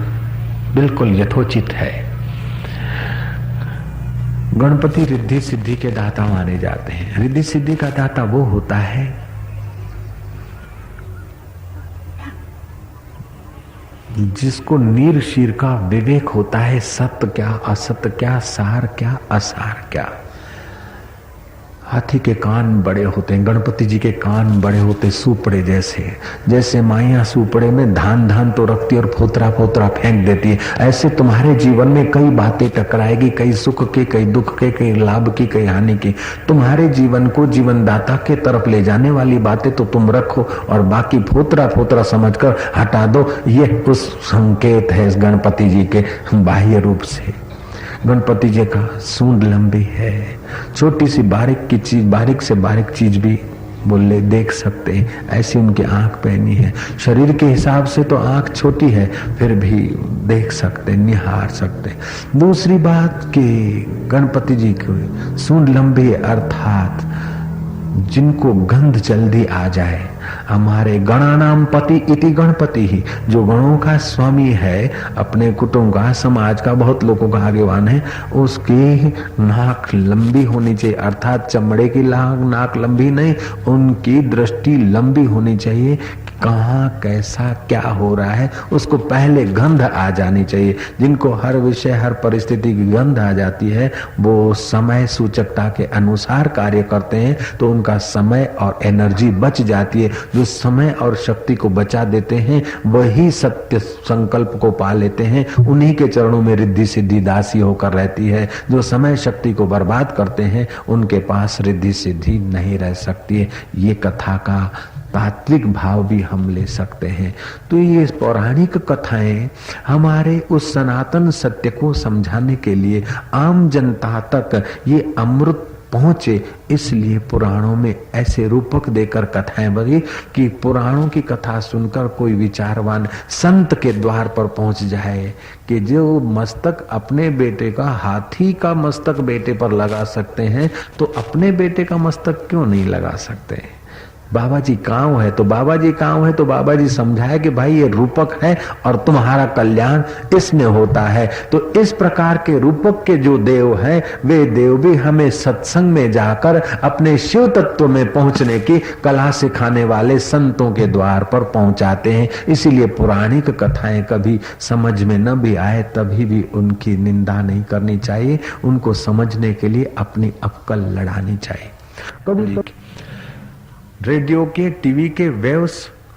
बिल्कुल यथोचित है। गणपति रिद्धि सिद्धि के दाता माने जाते हैं। रिद्धि सिद्धि का दाता वो होता है जिसको नीर शीर का विवेक होता है, सत्य क्या, असत्य क्या, सार क्या, असार क्या। हाथी के कान बड़े होते हैं, गणपति जी के कान बड़े होते सुपड़े जैसे। जैसे माइया सुपड़े में धान धान तो रखती और फोतरा फोतरा फेंक देती है, ऐसे तुम्हारे जीवन में कई बातें टकराएगी, कई सुख के, कई दुख के, कई लाभ की, कई हानि की। तुम्हारे जीवन को जीवनदाता के तरफ ले जाने वाली बातें तो तुम रखो और बाकी फोतरा फोतरा समझकर हटा दो। ये उस संकेत है इस गणपति जी के बाह्य रूप से। गणपति जी का सूंड लंबी है, छोटी सी बारीक की चीज, बारीक से बारीक चीज भी बोले देख सकते हैं, ऐसी उनकी आंख पहनी है। शरीर के हिसाब से तो आंख छोटी है, फिर भी देख सकते, निहार सकते। दूसरी बात कि गणपति जी की सूंड लंबी है, अर्थात जिनको गंध जल्दी आ जाए। हमारे गणानाम पति इति गणपति ही, जो गणों का स्वामी है, अपने कुटुंब का, समाज का, बहुत लोगों का आगेवान है, उसकी नाक लंबी होनी चाहिए। अर्थात चमड़े की नाक लंबी नहीं, उनकी दृष्टि लंबी होनी चाहिए। कहाँ कैसा क्या हो रहा है उसको पहले गंध आ जानी चाहिए। जिनको हर विषय हर परिस्थिति की गंध आ जाती है वो समय सूचकता के अनुसार कार्य करते हैं, तो उनका समय और एनर्जी बच जाती है। जो समय और शक्ति को बचा देते हैं वही सत्य संकल्प को पा लेते हैं। उन्हीं के चरणों में रिद्धि सिद्धि दासी होकर रहती है। जो समय शक्ति को बर्बाद करते हैं उनके पास रिद्धि सिद्धि नहीं रह सकती है। ये कथा का तात्विक भाव भी हम ले सकते हैं। तो ये पौराणिक कथाएं हमारे उस सनातन सत्य को समझाने के लिए आम जनता तक ये अमृत पहुंचे, इसलिए पुराणों में ऐसे रूपक देकर कथाएं बनी कि पुराणों की कथा सुनकर कोई विचारवान संत के द्वार पर पहुंच जाए कि जो मस्तक अपने बेटे का, हाथी का मस्तक बेटे पर लगा सकते हैं तो अपने बेटे का मस्तक क्यों नहीं लगा सकते। बाबा जी कांव है तो बाबा जी कांव है तो बाबा जी समझाए कि भाई ये रूपक है और तुम्हारा कल्याण इसमें होता है। तो इस प्रकार के रूपक के जो देव हैं वे देव भी हमें सत्संग में जाकर अपने शिव तत्व में पहुंचने की कला सिखाने वाले संतों के द्वार पर पहुंचाते हैं। इसीलिए पौराणिक कथाएं कभी समझ में न भी आए तभी भी उनकी निंदा नहीं करनी चाहिए, उनको समझने के लिए अपनी अक्ल लड़ानी चाहिए। कभी रेडियो के, टीवी के वेव्स,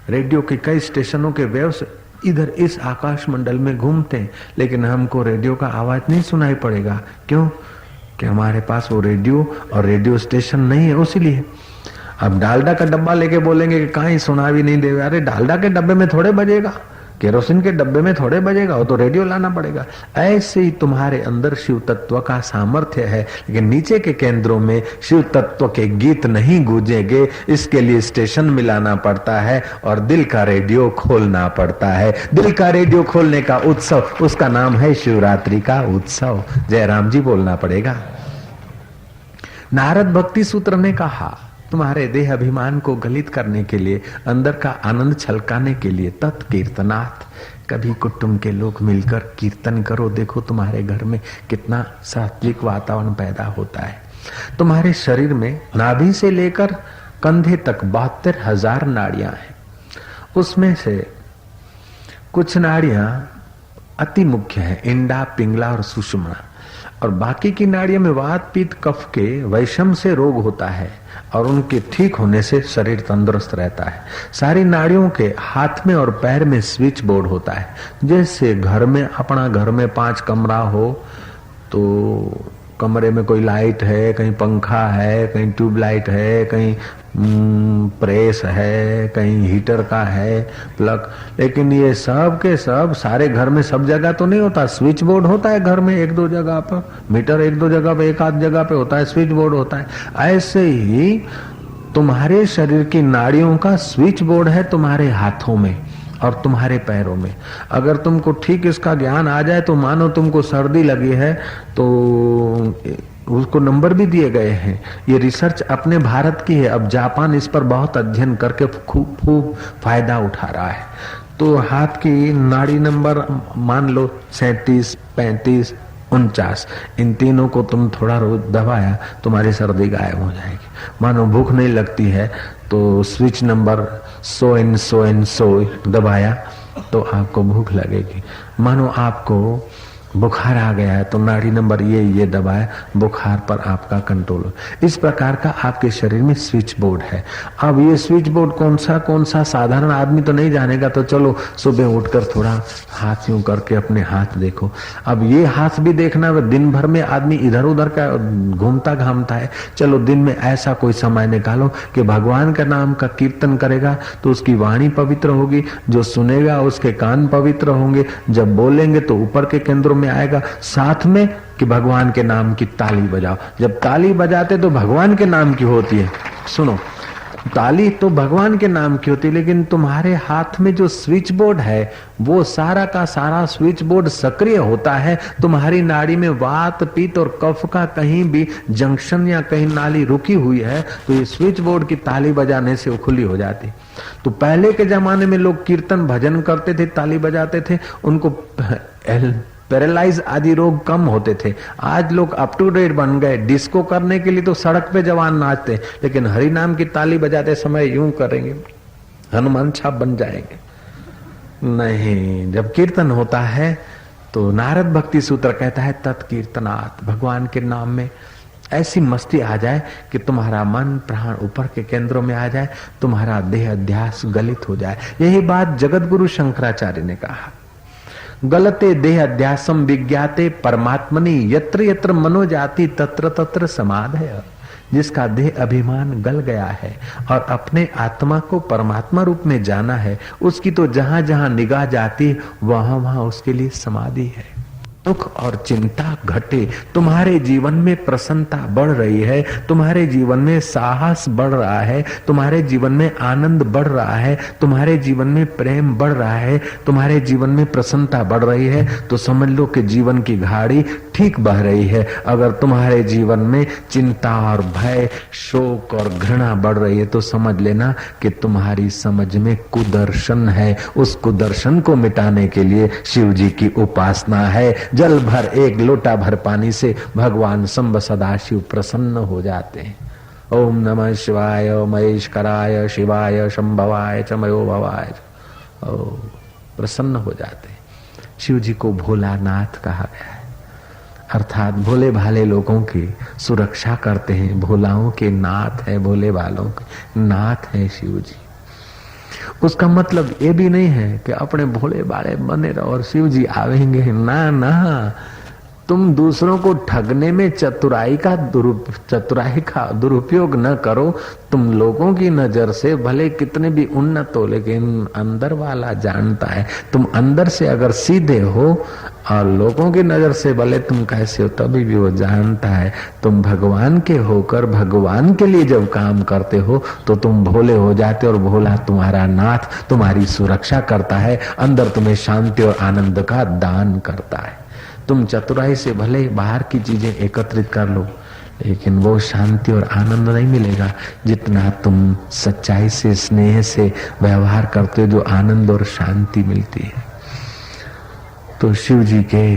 रेडियो के कई स्टेशनों के वेव्स इधर इस आकाश मंडल में घूमते हैं, लेकिन हमको रेडियो का आवाज नहीं सुनाई पड़ेगा। क्यों? कि हमारे पास वो रेडियो और रेडियो स्टेशन नहीं है। उसीलिए अब डालडा का डब्बा लेके बोलेंगे कि कहीं सुना भी नहीं देगा। अरे डालडा के डब्बे में थोड़े बजेगा केरोसिन के डब्बे में थोड़े बजेगा, वो तो रेडियो लाना पड़ेगा। ऐसे ही तुम्हारे अंदर शिव तत्व का सामर्थ्य है, लेकिन नीचे के केंद्रों में शिव तत्व के गीत नहीं गूंजेंगे। इसके लिए स्टेशन मिलाना पड़ता है और दिल का रेडियो खोलना पड़ता है। दिल का रेडियो खोलने का उत्सव, उसका नाम है शिवरात्रि का उत्सव। जयराम जी बोलना पड़ेगा। नारद भक्ति सूत्र ने कहा, तुम्हारे देह अभिमान को गलित करने के लिए, अंदर का आनंद छलकाने के लिए तत्कीर्तनात्, कभी कुटुंब के लोग मिलकर कीर्तन करो। देखो तुम्हारे घर में कितना सात्विक वातावरण पैदा होता है। तुम्हारे शरीर में नाभि से लेकर कंधे तक 72,000 नाड़ियां हैं। उसमें से कुछ नाड़ियां अति मुख्य है, इंडा, पिंगला और सुषुम्ना, और बाकी की नाड़ियों में वात, पित्त, कफ के वैषम से रोग होता है और उनके ठीक होने से शरीर तंदुरुस्त रहता है। सारी नाड़ियों के हाथ में और पैर में स्विच बोर्ड होता है। जैसे घर में, अपना घर में 5 कमरा हो तो कमरे में कोई लाइट है, कहीं पंखा है, कहीं ट्यूबलाइट है, कहीं प्रेस है, कहीं हीटर का है प्लग, लेकिन ये सब के सब सारे घर में सब जगह तो नहीं होता। स्विच बोर्ड होता है घर में 1-2 जगह पर, मीटर 1-2 जगह पे, 1-8 जगह पे होता है, स्विच बोर्ड होता है। ऐसे ही तुम्हारे शरीर की नाड़ियों का स्विच बोर्ड है तुम्हारे हाथों में और तुम्हारे पैरों में। अगर तुमको ठीक इसका ज्ञान आ जाए तो मानो तुमको सर्दी लगी है तो उसको नंबर भी दिए गए हैं। ये रिसर्च अपने भारत की है, अब जापान इस पर बहुत अध्ययन करके खूब फायदा उठा रहा है। तो हाथ की नाड़ी नंबर मान लो 37, 35, 49, इन तीनों को तुम थोड़ा रोज दबाया, तुम्हारी सर्दी गायब हो जाएगी। मानो भूख नहीं लगती है तो स्विच नंबर 100 दबाया तो आपको भूख लगेगी। मानो आपको बुखार आ गया है तो नाड़ी नंबर ये दबाया, बुखार पर आपका कंट्रोल। इस प्रकार का आपके शरीर में स्विच बोर्ड है। अब ये स्विच बोर्ड कौन सा साधारण आदमी तो नहीं जानेगा, तो चलो सुबह उठकर थोड़ा हाथ यूं करके अपने हाथ देखो। अब ये हाथ भी देखना, दिन भर में आदमी इधर उधर का घूमता घामता है। चलो दिन में ऐसा कोई समय निकालो कि भगवान का नाम का कीर्तन करेगा तो उसकी वाणी पवित्र होगी, जो सुनेगा उसके कान पवित्र होंगे, जब बोलेंगे तो ऊपर के केंद्रों में आएगा। साथ में कि भगवान के नाम की ताली बजाओ। जब ताली बजाते तो भगवान के नाम की होती है। सुनो, ताली तो भगवान के नाम की होती है, लेकिन तुम्हारे हाथ में जो स्विच बोर्ड है वो सारा का सारा स्विच बोर्ड सक्रिय होता है। तुम्हारी नाड़ी में वात, पित्त और कफ का कहीं भी जंक्शन या कहीं नाली रुकी हुई है तो ये स्विच बोर्ड की ताली बजाने से वो खुली हो जाती। तो पहले के जमाने में लोग कीर्तन भजन करते थे, ताली बजाते थे, उनको पैरालाइज आदि रोग कम होते थे। आज लोग अप टू डेट बन गए। डिस्को करने के लिए तो सड़क पे जवान नाचते, लेकिन हरि नाम की ताली बजाते समय यूं करेंगे, हनुमान छाप बन जाएंगे। नहीं, जब कीर्तन होता है तो नारद भक्ति सूत्र कहता है तत्कीर्तनात्, भगवान के नाम में ऐसी मस्ती आ जाए कि तुम्हारा मन प्राण ऊपर के केंद्रों में आ जाए, तुम्हारा देह अध्यास गलित हो जाए। यही बात जगत गुरु शंकराचार्य ने कहा, गलते देह अध्यासम विज्ञाते परमात्मनि यत्र यत्र मनो जाति तत्र तत्र समाधय। जिसका देह अभिमान गल गया है और अपने आत्मा को परमात्मा रूप में जाना है, उसकी तो जहां जहां निगाह जाती वहां वहां उसके लिए समाधि है। दुख और चिंता घटे, तुम्हारे जीवन में प्रसन्नता बढ़ रही है, तुम्हारे जीवन में साहस बढ़ रहा है, तुम्हारे जीवन में आनंद बढ़ रहा है, तुम्हारे जीवन में प्रेम बढ़ रहा है, तुम्हारे जीवन में प्रसन्नता बढ़ रही है, तो समझ लो कि जीवन की गाड़ी ठीक बह रही है। अगर तुम्हारे जीवन में चिंता और भय, शोक और घृणा बढ़ रही है तो समझ लेना कि तुम्हारी समझ में कुदर्शन है। उस कुदर्शन को मिटाने के लिए शिव जी की उपासना है। जल भर एक लोटा भर पानी से भगवान शंभ सदाशिव प्रसन्न हो जाते हैं। ओम नमः शिवाय, महेश्वराय शिवाय, शंभवाय च मयो भवाय, प्रसन्न हो जाते हैं। शिव जी को भोलानाथ कहा गया है, अर्थात भोले भाले लोगों की सुरक्षा करते हैं। भोलाओं के नाथ है, भोले भालों के नाथ है शिव जी। उसका मतलब ये भी नहीं है कि अपने भोले बाले बने रहो और शिव जी आवेंगे, ना ना। तुम दूसरों को ठगने में चतुराई का दुरुपयोग न करो। तुम लोगों की नजर से भले कितने भी उन्नत हो, लेकिन अंदर वाला जानता है। तुम अंदर से अगर सीधे हो और लोगों की नजर से भले तुम कैसे हो, तभी भी वो जानता है। तुम भगवान के होकर भगवान के लिए जब काम करते हो तो तुम भोले हो जाते हो, और भोला तुम्हारा नाथ तुम्हारी सुरक्षा करता है, अंदर तुम्हें शांति और आनंद का दान करता है। तुम चतुराई से भले बाहर की चीजें एकत्रित कर लो, लेकिन वो शांति और आनंद नहीं मिलेगा जितना तुम सच्चाई से, स्नेह से व्यवहार करते हो, जो आनंद और शांति मिलती है। तो शिव जी के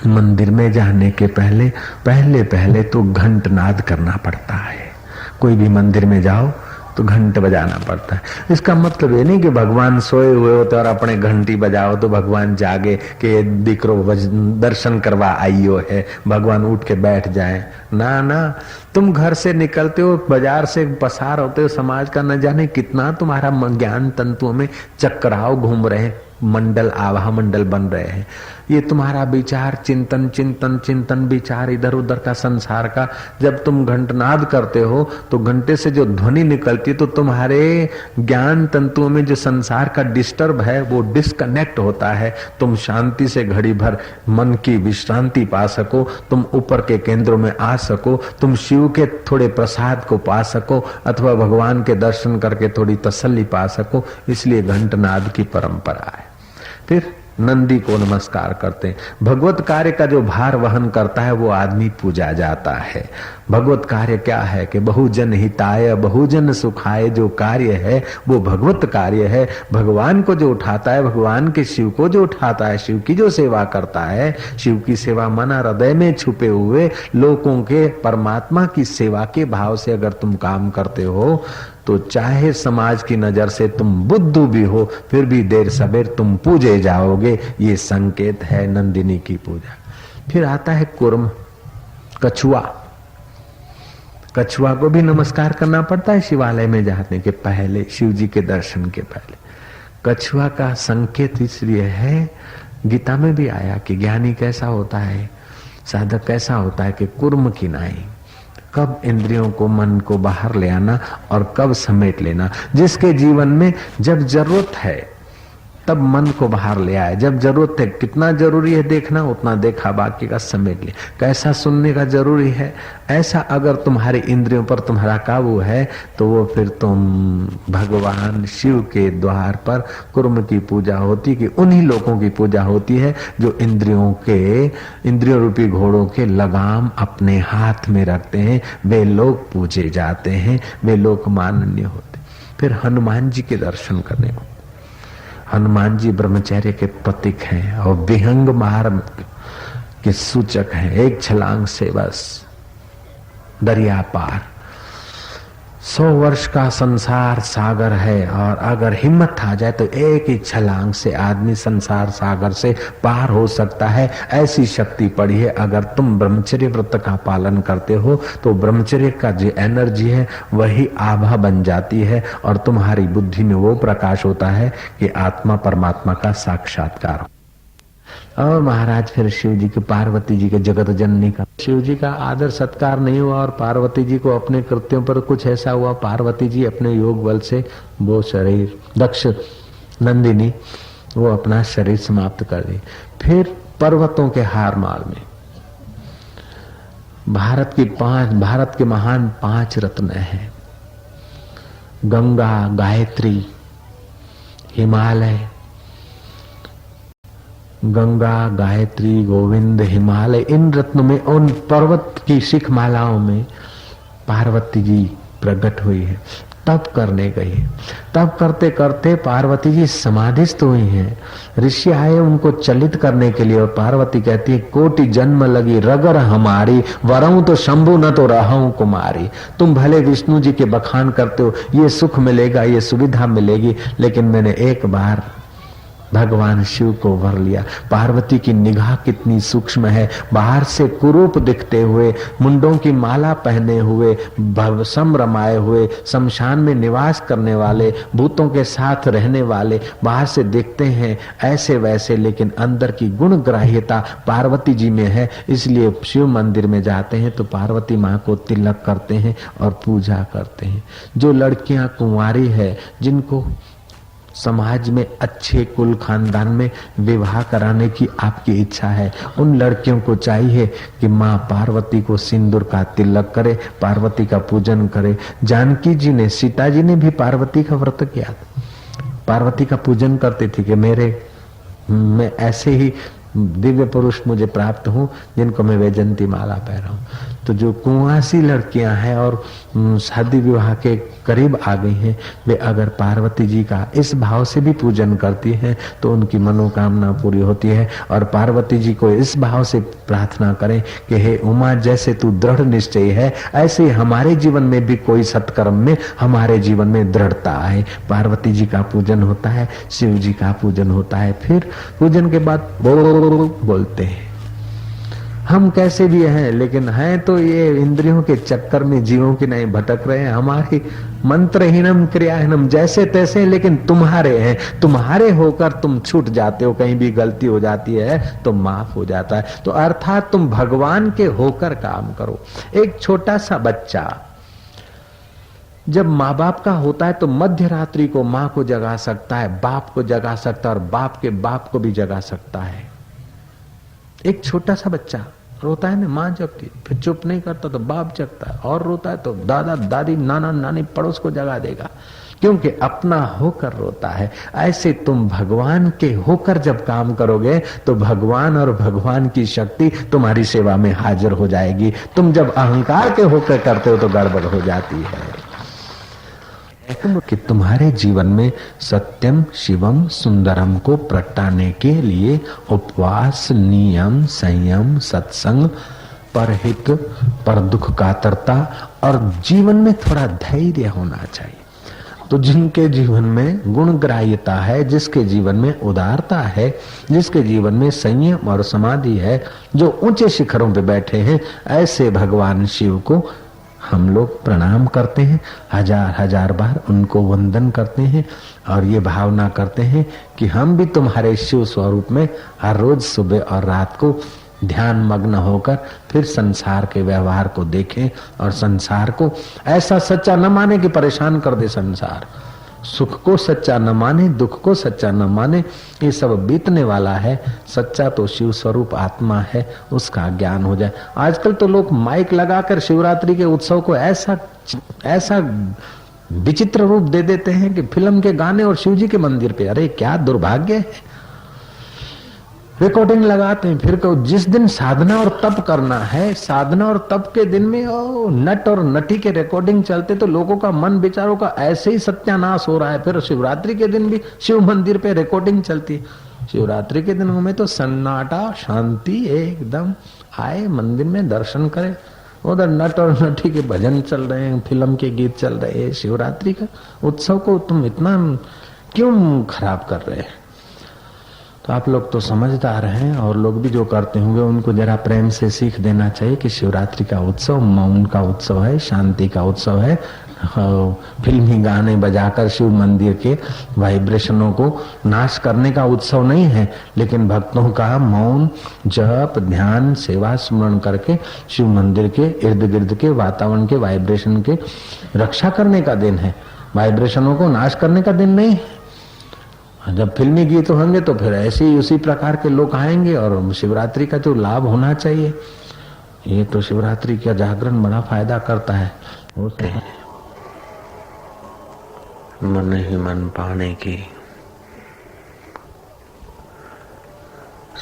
मंदिर में जाने के पहले तो घंटनाद करना पड़ता है। कोई भी मंदिर में जाओ तो घंट बजाना पड़ता है। इसका मतलब ये नहीं कि भगवान सोए हुए होते और अपने घंटी बजाओ तो भगवान जागे कि दिकरो दर्शन करवा आइयो है, भगवान उठ के बैठ जाए। ना ना, तुम घर से निकलते हो, बाजार से पसार होते हो, समाज का न जाने कितना तुम्हारा ज्ञान तंतुओं में चक्राव घूम रहे हैं, मंडल आवाह मंडल बन रहे हैं। ये तुम्हारा विचार चिंतन विचार इधर उधर का संसार का, जब तुम घंटनाद करते हो तो घंटे से जो ध्वनि निकलती है तो तुम्हारे ज्ञान तंतुओं में जो संसार का डिस्टर्ब है वो डिस्कनेक्ट होता है। तुम शांति से घड़ी भर मन की विश्रांति पा सको, तुम ऊपर के केंद्रों में आ सको, तुम शिव के थोड़े प्रसाद को पा सको अथवा भगवान के दर्शन करके थोड़ी तसल्ली पा सको। इसलिए घंटनाद की परंपरा है। फिर नंदी को नमस्कार करते हैं। भगवत कार्य का जो भार वहन करता है वो आदमी पूजा जाता है। भगवत कार्य क्या है कि बहुजन हिताय बहुजन सुखाय जो कार्य है वो भगवत कार्य है। भगवान को जो उठाता है, भगवान के शिव को जो उठाता है, शिव की जो सेवा करता है, शिव की सेवा मन हृदय में छुपे हुए लोगों के परमात्मा की सेवा के भाव से अगर तुम काम करते हो तो चाहे समाज की नजर से तुम बुद्धू भी हो, फिर भी देर सबेर तुम पूजे जाओगे। ये संकेत है नंदिनी की पूजा। फिर आता है कुर्म, कछुआ। कछुआ को भी नमस्कार करना पड़ता है शिवालय में जाने के पहले, शिव जी के दर्शन के पहले। कछुआ का संकेत इसलिए है, गीता में भी आया कि ज्ञानी कैसा होता है, साधक कैसा होता है कि कुर्म की नाई, कब इंद्रियों को मन को बाहर ले आना और कब समेट लेना। जिसके जीवन में जब जरूरत है तब मन को बाहर ले आए, जब जरूरत है, कितना जरूरी है देखना उतना देखा, बाकी का समेट ले। कैसा सुनने का जरूरी है, ऐसा अगर तुम्हारी इंद्रियों पर तुम्हारा काबू है तो वो फिर तुम भगवान शिव के द्वार पर कुर्म की पूजा होती कि उन्हीं लोगों की पूजा होती है जो इंद्रियों रूपी घोड़ों के लगाम अपने हाथ में रखते हैं। वे लोग पूजे जाते हैं, वे लोग माननीय होते। फिर हनुमान जी के दर्शन करने को। हनुमान जी ब्रह्मचर्य के प्रतीक हैं और विहंग मार्ग के सूचक हैं। एक छलांग से बस दरिया पार। 100 वर्ष का संसार सागर है और अगर हिम्मत आ जाए तो एक ही छलांग से आदमी संसार सागर से पार हो सकता है। ऐसी शक्ति पड़ी है। अगर तुम ब्रह्मचर्य व्रत का पालन करते हो तो ब्रह्मचर्य का जो एनर्जी है वही आभा बन जाती है और तुम्हारी बुद्धि में वो प्रकाश होता है कि आत्मा परमात्मा का साक्षात्कार। और महाराज फिर शिव जी के पार्वती जी के जगत जननी का, शिव जी का आदर सत्कार नहीं हुआ और पार्वती जी को अपने कृत्यों पर कुछ ऐसा हुआ, पार्वती जी अपने योग बल से वो शरीर दक्ष नंदिनी वो अपना शरीर समाप्त कर दी। फिर पर्वतों के हारमाल में भारत के महान 5 रत्न हैं, गंगा, गायत्री, हिमालय। गंगा, गायत्री, गोविंद, हिमालय, इन रत्नों में, उन पर्वत की शिख मालाओं में पार्वती जी प्रकट हुई है, तप करने गई। तप करते करते पार्वती जी समाधिस्थ हुई हैं। ऋषि आए उनको चलित करने के लिए और पार्वती कहती है, कोटि जन्म लगी रगर हमारी, वरऊं तो शंभु न तो रहूं कुमारी। तुम भले विष्णु जी के बखान करते हो, ये सुख मिलेगा, ये सुविधा मिलेगी, लेकिन मैंने एक बार भगवान शिव को वर लिया। पार्वती की निगाह कितनी सूक्ष्म है, बाहर से कुरूप दिखते हुए, मुंडों की माला पहने हुए, भवसम रमाए हुए, शमशान में निवास करने वाले, भूतों के साथ रहने वाले बाहर से दिखते हैं ऐसे वैसे, लेकिन अंदर की गुण ग्राह्यता पार्वती जी में है। इसलिए शिव मंदिर में जाते हैं तो पार्वती माँ को तिलक करते हैं और पूजा करते हैं। जो लड़कियां कुंवारी है, जिनको समाज में अच्छे कुल खानदान में विवाह कराने की आपकी इच्छा है, उन लड़कियों को चाहिए कि माँ पार्वती को सिंदूर का तिलक करे, पार्वती का पूजन करे। जानकी जी ने, सीता जी ने भी पार्वती का व्रत किया, पार्वती का पूजन करती थी कि मैं ऐसे ही दिव्य पुरुष मुझे प्राप्त हूँ जिनको मैं वैजंती माला पहनाऊं। तो जो कुंवासी लड़कियां हैं और शादी विवाह के करीब आ गई हैं, वे अगर पार्वती जी का इस भाव से भी पूजन करती हैं तो उनकी मनोकामना पूरी होती है। और पार्वती जी को इस भाव से प्रार्थना करें कि हे उमा, जैसे तू दृढ़ निश्चय है, ऐसे ही हमारे जीवन में भी कोई सत्कर्म में हमारे जीवन में दृढ़ता आए। पार्वती जी का पूजन होता है, शिव जी का पूजन होता है। फिर पूजन के बाद बोलते हैं। हम कैसे भी हैं, लेकिन हैं तो ये इंद्रियों के चक्कर में जीवों की नहीं भटक रहे हैं। हमारी मंत्रहीनम क्रियाहीनम जैसे तैसे, लेकिन तुम्हारे हैं। तुम्हारे होकर तुम छूट जाते हो, कहीं भी गलती हो जाती है तो माफ हो जाता है। तो अर्थात तुम भगवान के होकर काम करो। एक छोटा सा बच्चा जब माँ बाप का होता है तो मध्य रात्रि को माँ को जगा सकता है, बाप को जगा सकता है और बाप के बाप को भी जगा सकता है। एक छोटा सा बच्चा रोता है ना, माँ जगती, फिर चुप नहीं करता तो बाप जगता है, और रोता है तो दादा दादी नाना नानी पड़ोस को जगा देगा, क्योंकि अपना होकर रोता है। ऐसे तुम भगवान के होकर जब काम करोगे तो भगवान और भगवान की शक्ति तुम्हारी सेवा में हाजिर हो जाएगी। तुम जब अहंकार के होकर करते हो तो गड़बड़ हो जाती है। कि तुम्हारे जीवन में सत्यम शिवम सुंदरम को प्रगटाने के लिए उपवास, नियम, संयम, सत्संग, परहित, पर दुख कातरता और जीवन में थोड़ा धैर्य होना चाहिए। तो जिनके जीवन में गुणग्राह्यता है, जिसके जीवन में उदारता है, जिसके जीवन में संयम और समाधि है, जो ऊंचे शिखरों पे बैठे हैं, ऐसे भगवान शिव को हम लोग प्रणाम करते हैं, हजार हजार बार उनको वंदन करते हैं और ये भावना करते हैं कि हम भी तुम्हारे शिव स्वरूप में हर रोज सुबह और रात को ध्यान मग्न होकर फिर संसार के व्यवहार को देखें और संसार को ऐसा सच्चा न माने कि परेशान कर दे संसार। सुख को सच्चा न माने, दुख को सच्चा न माने, ये सब बीतने वाला है। सच्चा तो शिव स्वरूप आत्मा है, उसका ज्ञान हो जाए। आजकल तो लोग माइक लगाकर शिवरात्रि के उत्सव को ऐसा विचित्र रूप दे देते हैं कि फिल्म के गाने और शिव जी के मंदिर पे, अरे क्या दुर्भाग्य है। रिकॉर्डिंग लगाते हैं, फिर कहो जिस दिन साधना और तप करना है, साधना और तप के दिन में नट और नटी के रिकॉर्डिंग चलते तो लोगों का मन बेचारों का ऐसे ही सत्यानाश हो रहा है। फिर शिवरात्रि के दिन भी शिव मंदिर पे रिकॉर्डिंग चलती है। शिवरात्रि के दिनों में तो सन्नाटा, शांति, एकदम आए मंदिर में दर्शन करें, उधर नट और नटी के भजन चल रहे हैं, फिल्म के गीत चल रहे हैं। शिवरात्रि का उत्सव को तुम इतना क्यों खराब कर रहे हैं? तो आप लोग तो समझदार हैं, और लोग भी जो करते होंगे उनको जरा प्रेम से सीख देना चाहिए कि शिवरात्रि का उत्सव मौन का उत्सव है, शांति का उत्सव है। फिल्मी गाने बजाकर शिव मंदिर के वाइब्रेशनों को नाश करने का उत्सव नहीं है, लेकिन भक्तों का मौन, जप, ध्यान, सेवा, स्मरण करके शिव मंदिर के इर्द गिर्द के वातावरण के वाइब्रेशन के रक्षा करने का दिन है, वाइब्रेशनों को नाश करने का दिन नहीं है। जब फिल्मी गीत होंगे तो फिर ऐसे ही उसी प्रकार के लोग आएंगे, और शिवरात्रि का जो लाभ होना चाहिए, ये तो शिवरात्रि का जागरण बड़ा फायदा करता है। मन ही मन पाने की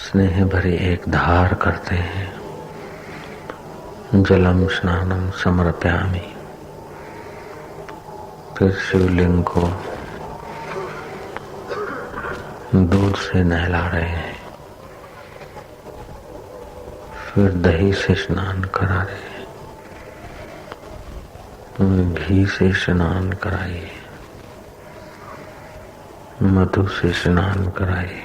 स्नेह भरी एक धार करते हैं। जलम स्नानम समर्पयामि। फिर शिवलिंग को दूध से नहला रहे हैं, फिर दही से स्नान करा रहे हैं, घी से स्नान कराइए, मधु से स्नान कराइए,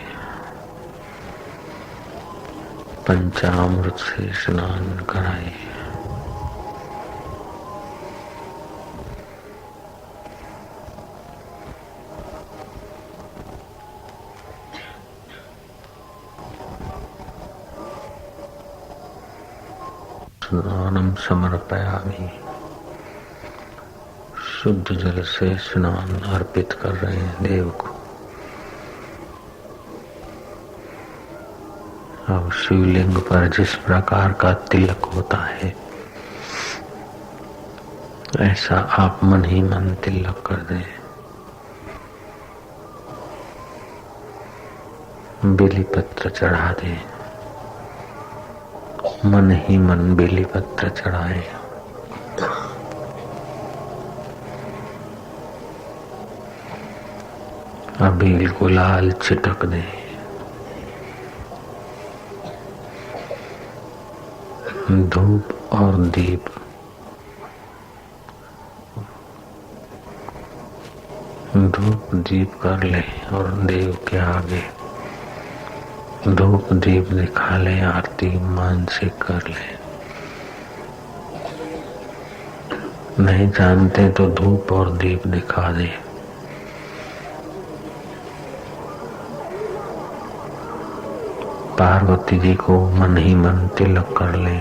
पंचामृत से स्नान कराइए। स्नानम समर्पयामि, शुद्ध जल से स्नान अर्पित कर रहे हैं देव को। अब शिवलिंग पर जिस प्रकार का तिलक होता है ऐसा आप मन ही मन तिलक कर दें। बेली पत्र चढ़ा दें, मन ही मन बेली पत्र चढ़ाए। अबील गुलाल छिटक दें, धूप और दीप धूप दीप कर ले और देव के आगे धूप दीप दिखा ले, आरती मानसिक कर ले। नहीं जानते तो धूप और दीप दिखा दे। पार्वती जी को मन ही मन तिलक कर ले।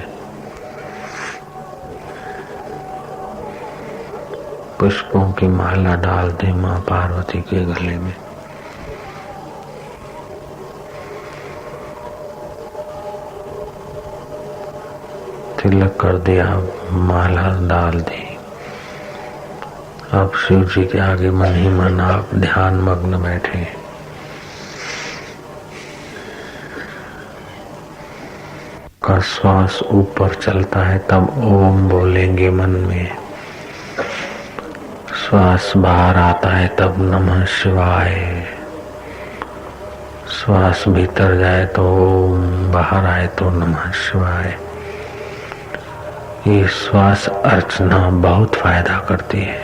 पुष्पों की माला डाल दे माँ पार्वती के गले में। तिलक कर दिया, माला डाल दी। अब शिव जी के आगे मन ही मन आप ध्यान मग्न बैठे। का श्वास ऊपर चलता है तब ओम बोलेंगे मन में, श्वास बाहर आता है तब नमः शिवाय। श्वास भीतर जाए तो ओम, बाहर आए तो नमः शिवाय। ये श्वास अर्चना बहुत फायदा करती है।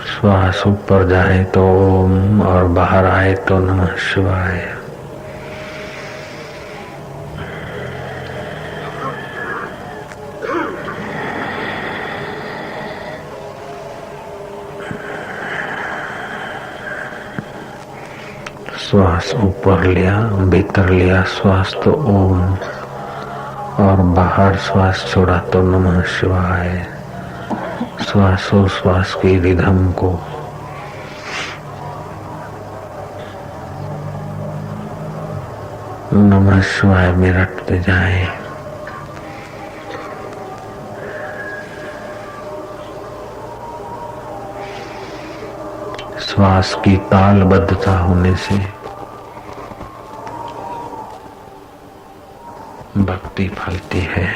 श्वास ऊपर जाए तो ओम और बाहर आए तो नमः शिवाय। श्वास ऊपर लिया, भीतर लिया श्वास तो ओम, और बाहर श्वास छोड़ा तो नमः शिवाय। श्वासोश्वास की रिदम को नमः शिवाय में रटते जाएं। श्वास की तालबद्धता होने से भक्ति फलती है।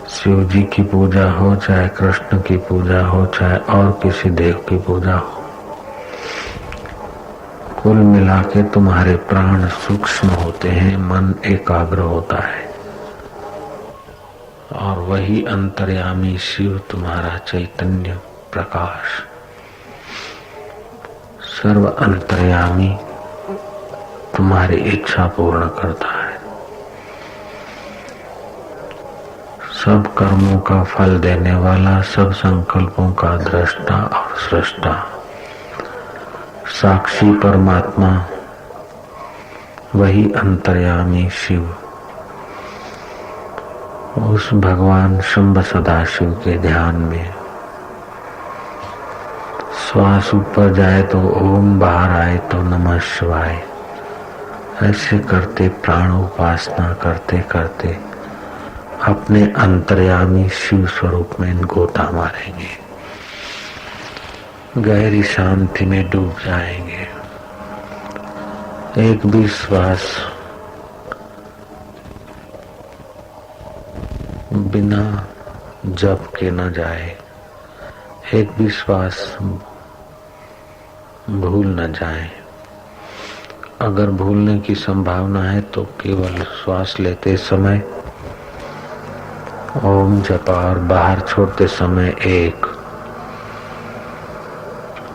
शिव जी की पूजा हो, चाहे कृष्ण की पूजा हो, चाहे और किसी देव की पूजा हो, कुल मिला के तुम्हारे प्राण सूक्ष्म होते हैं, मन एकाग्र होता है और वही अंतर्यामी शिव तुम्हारा चैतन्य प्रकाश सर्व अंतर्यामी तुम्हारी इच्छा पूर्ण करता है। सब कर्मों का फल देने वाला, सब संकल्पों का दृष्टा और सृष्टा साक्षी परमात्मा वही अंतर्यामी शिव। उस भगवान शंभ सदाशिव के ध्यान में श्वास ऊपर जाए तो ओम, बाहर आए तो नमः शिवाय। ऐसे करते प्राण उपासना करते करते अपने अंतर्यामी शिव स्वरूप में गोता मारेंगे, गहरी शांति में डूब जाएंगे। एक भी श्वास बिना जप के न जाए, एक भी श्वास भूल न जाए। अगर भूलने की संभावना है तो केवल श्वास लेते समय ओम जपा और बाहर छोड़ते समय एक,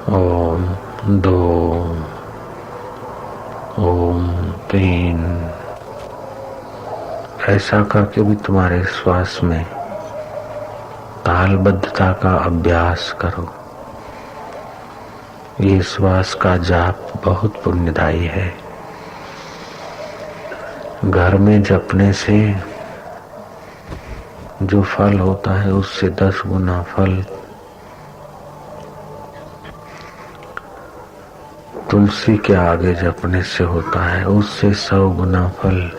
ओम 2, ओम 3। ऐसा करके भी तुम्हारे श्वास में तालबद्धता का अभ्यास करो। ये श्वास का जाप बहुत पुण्यदायी है। घर में जपने से जो फल होता है उससे 10 गुना फल तुलसी के आगे जपने से होता है, उससे 100 गुना फल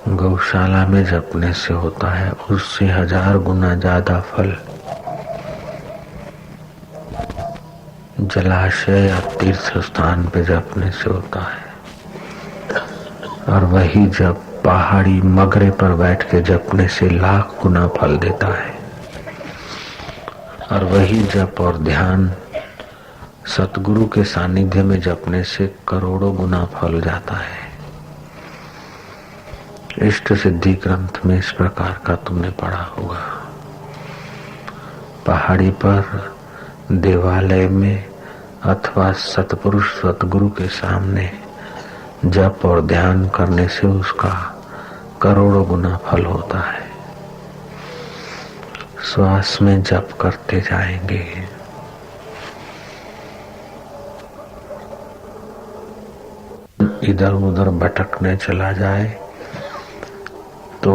गौशाला में जपने से होता है, उससे 1000 गुना ज्यादा फल जलाशय या तीर्थ स्थान पे जपने से होता है। और वही जप पहाड़ी मगरे पर बैठ के जपने से 1,00,000 गुना फल देता है। और वही जप और ध्यान सतगुरु के सानिध्य में जपने से करोड़ों गुना फल जाता है। इष्ट सिद्धि ग्रंथ में इस प्रकार का तुमने पढ़ा होगा। पहाड़ी पर, देवालय में अथवा सतपुरुष सतगुरु के सामने जप और ध्यान करने से उसका करोड़ों गुना फल होता है। श्वास में जप करते जाएंगे। इधर उधर भटकने चला जाए तो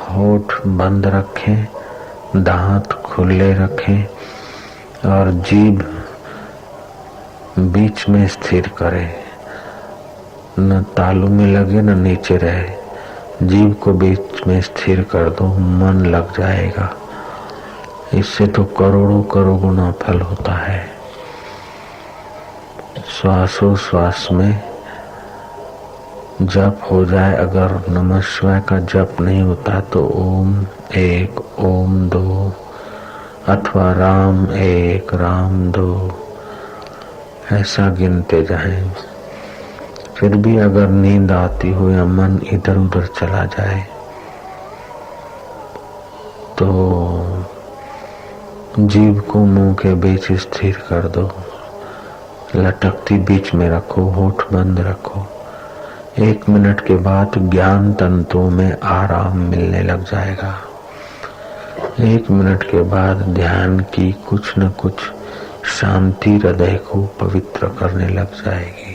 होठ बंद रखें, दांत खुले रखें और जीभ बीच में स्थिर करें। न तालू में लगे न नीचे रहे। जीभ को बीच में स्थिर कर दो, मन लग जाएगा। इससे तो करोड़ों करोड़ गुना फल होता है। श्वासोश्वास में जप हो जाए। अगर नमः शिवाय का जप नहीं होता तो ओम 1, ओम 2 अथवा राम 1, राम 2 ऐसा गिनते जाएं। फिर भी अगर नींद आती हो या मन इधर उधर चला जाए तो जीभ को मुंह के बीच स्थिर कर दो, लटकती बीच में रखो, होठ बंद रखो। 1 मिनट के बाद ज्ञान तंतुओं में आराम मिलने लग जाएगा। 1 मिनट के बाद ध्यान की कुछ न कुछ शांति हृदय को पवित्र करने लग जाएगी।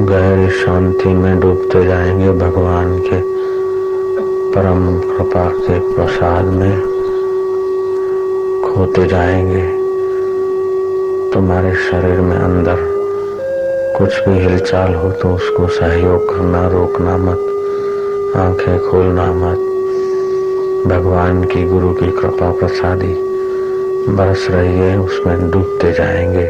गहरी शांति में डूबते जाएंगे। भगवान के परम कृपा के प्रसाद में खोते जाएंगे। तुम्हारे शरीर में अंदर कुछ भी हिलचाल हो तो उसको सहयोग करना, रोकना मत, आंखें खोलना मत। भगवान की, गुरु की कृपा प्रसादी बरस रही है, उसमें डूबते जाएंगे।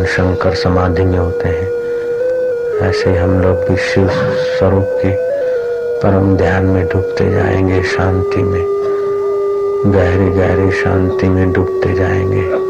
शंकर समाधि में होते हैं, ऐसे हम लोग भी शिव स्वरूप के परम ध्यान में डूबते जाएंगे। शांति में, गहरी गहरी शांति में डूबते जाएंगे।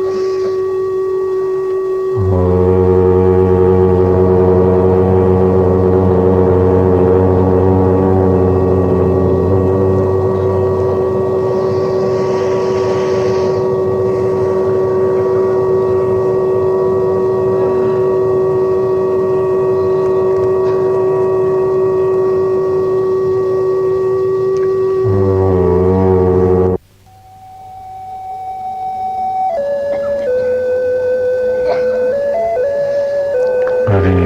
हरि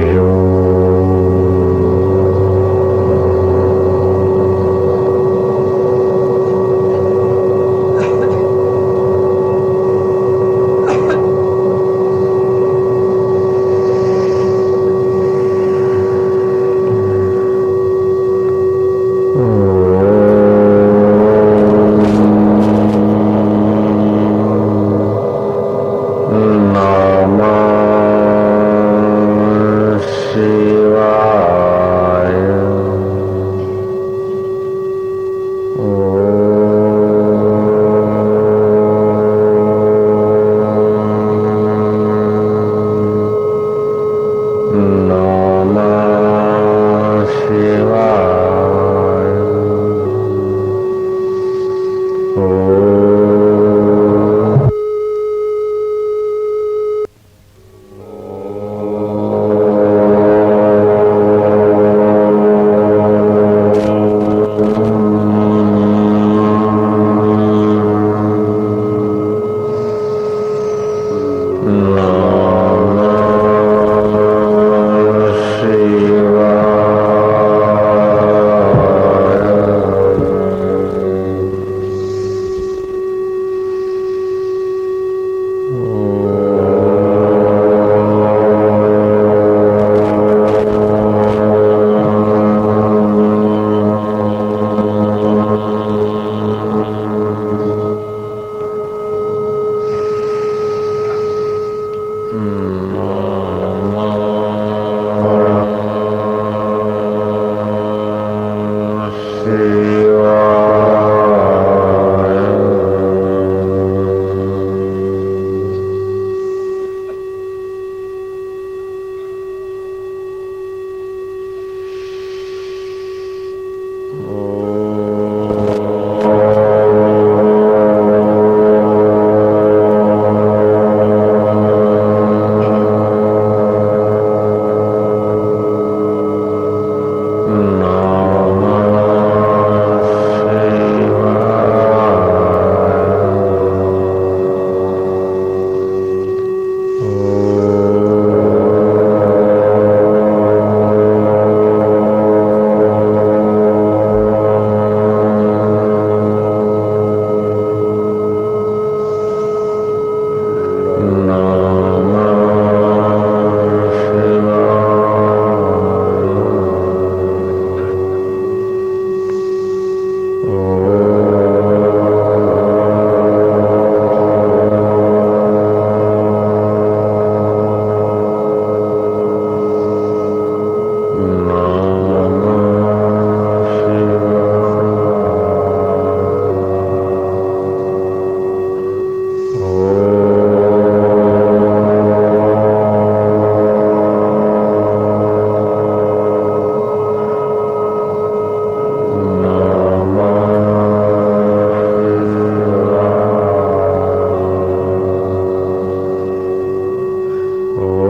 Oh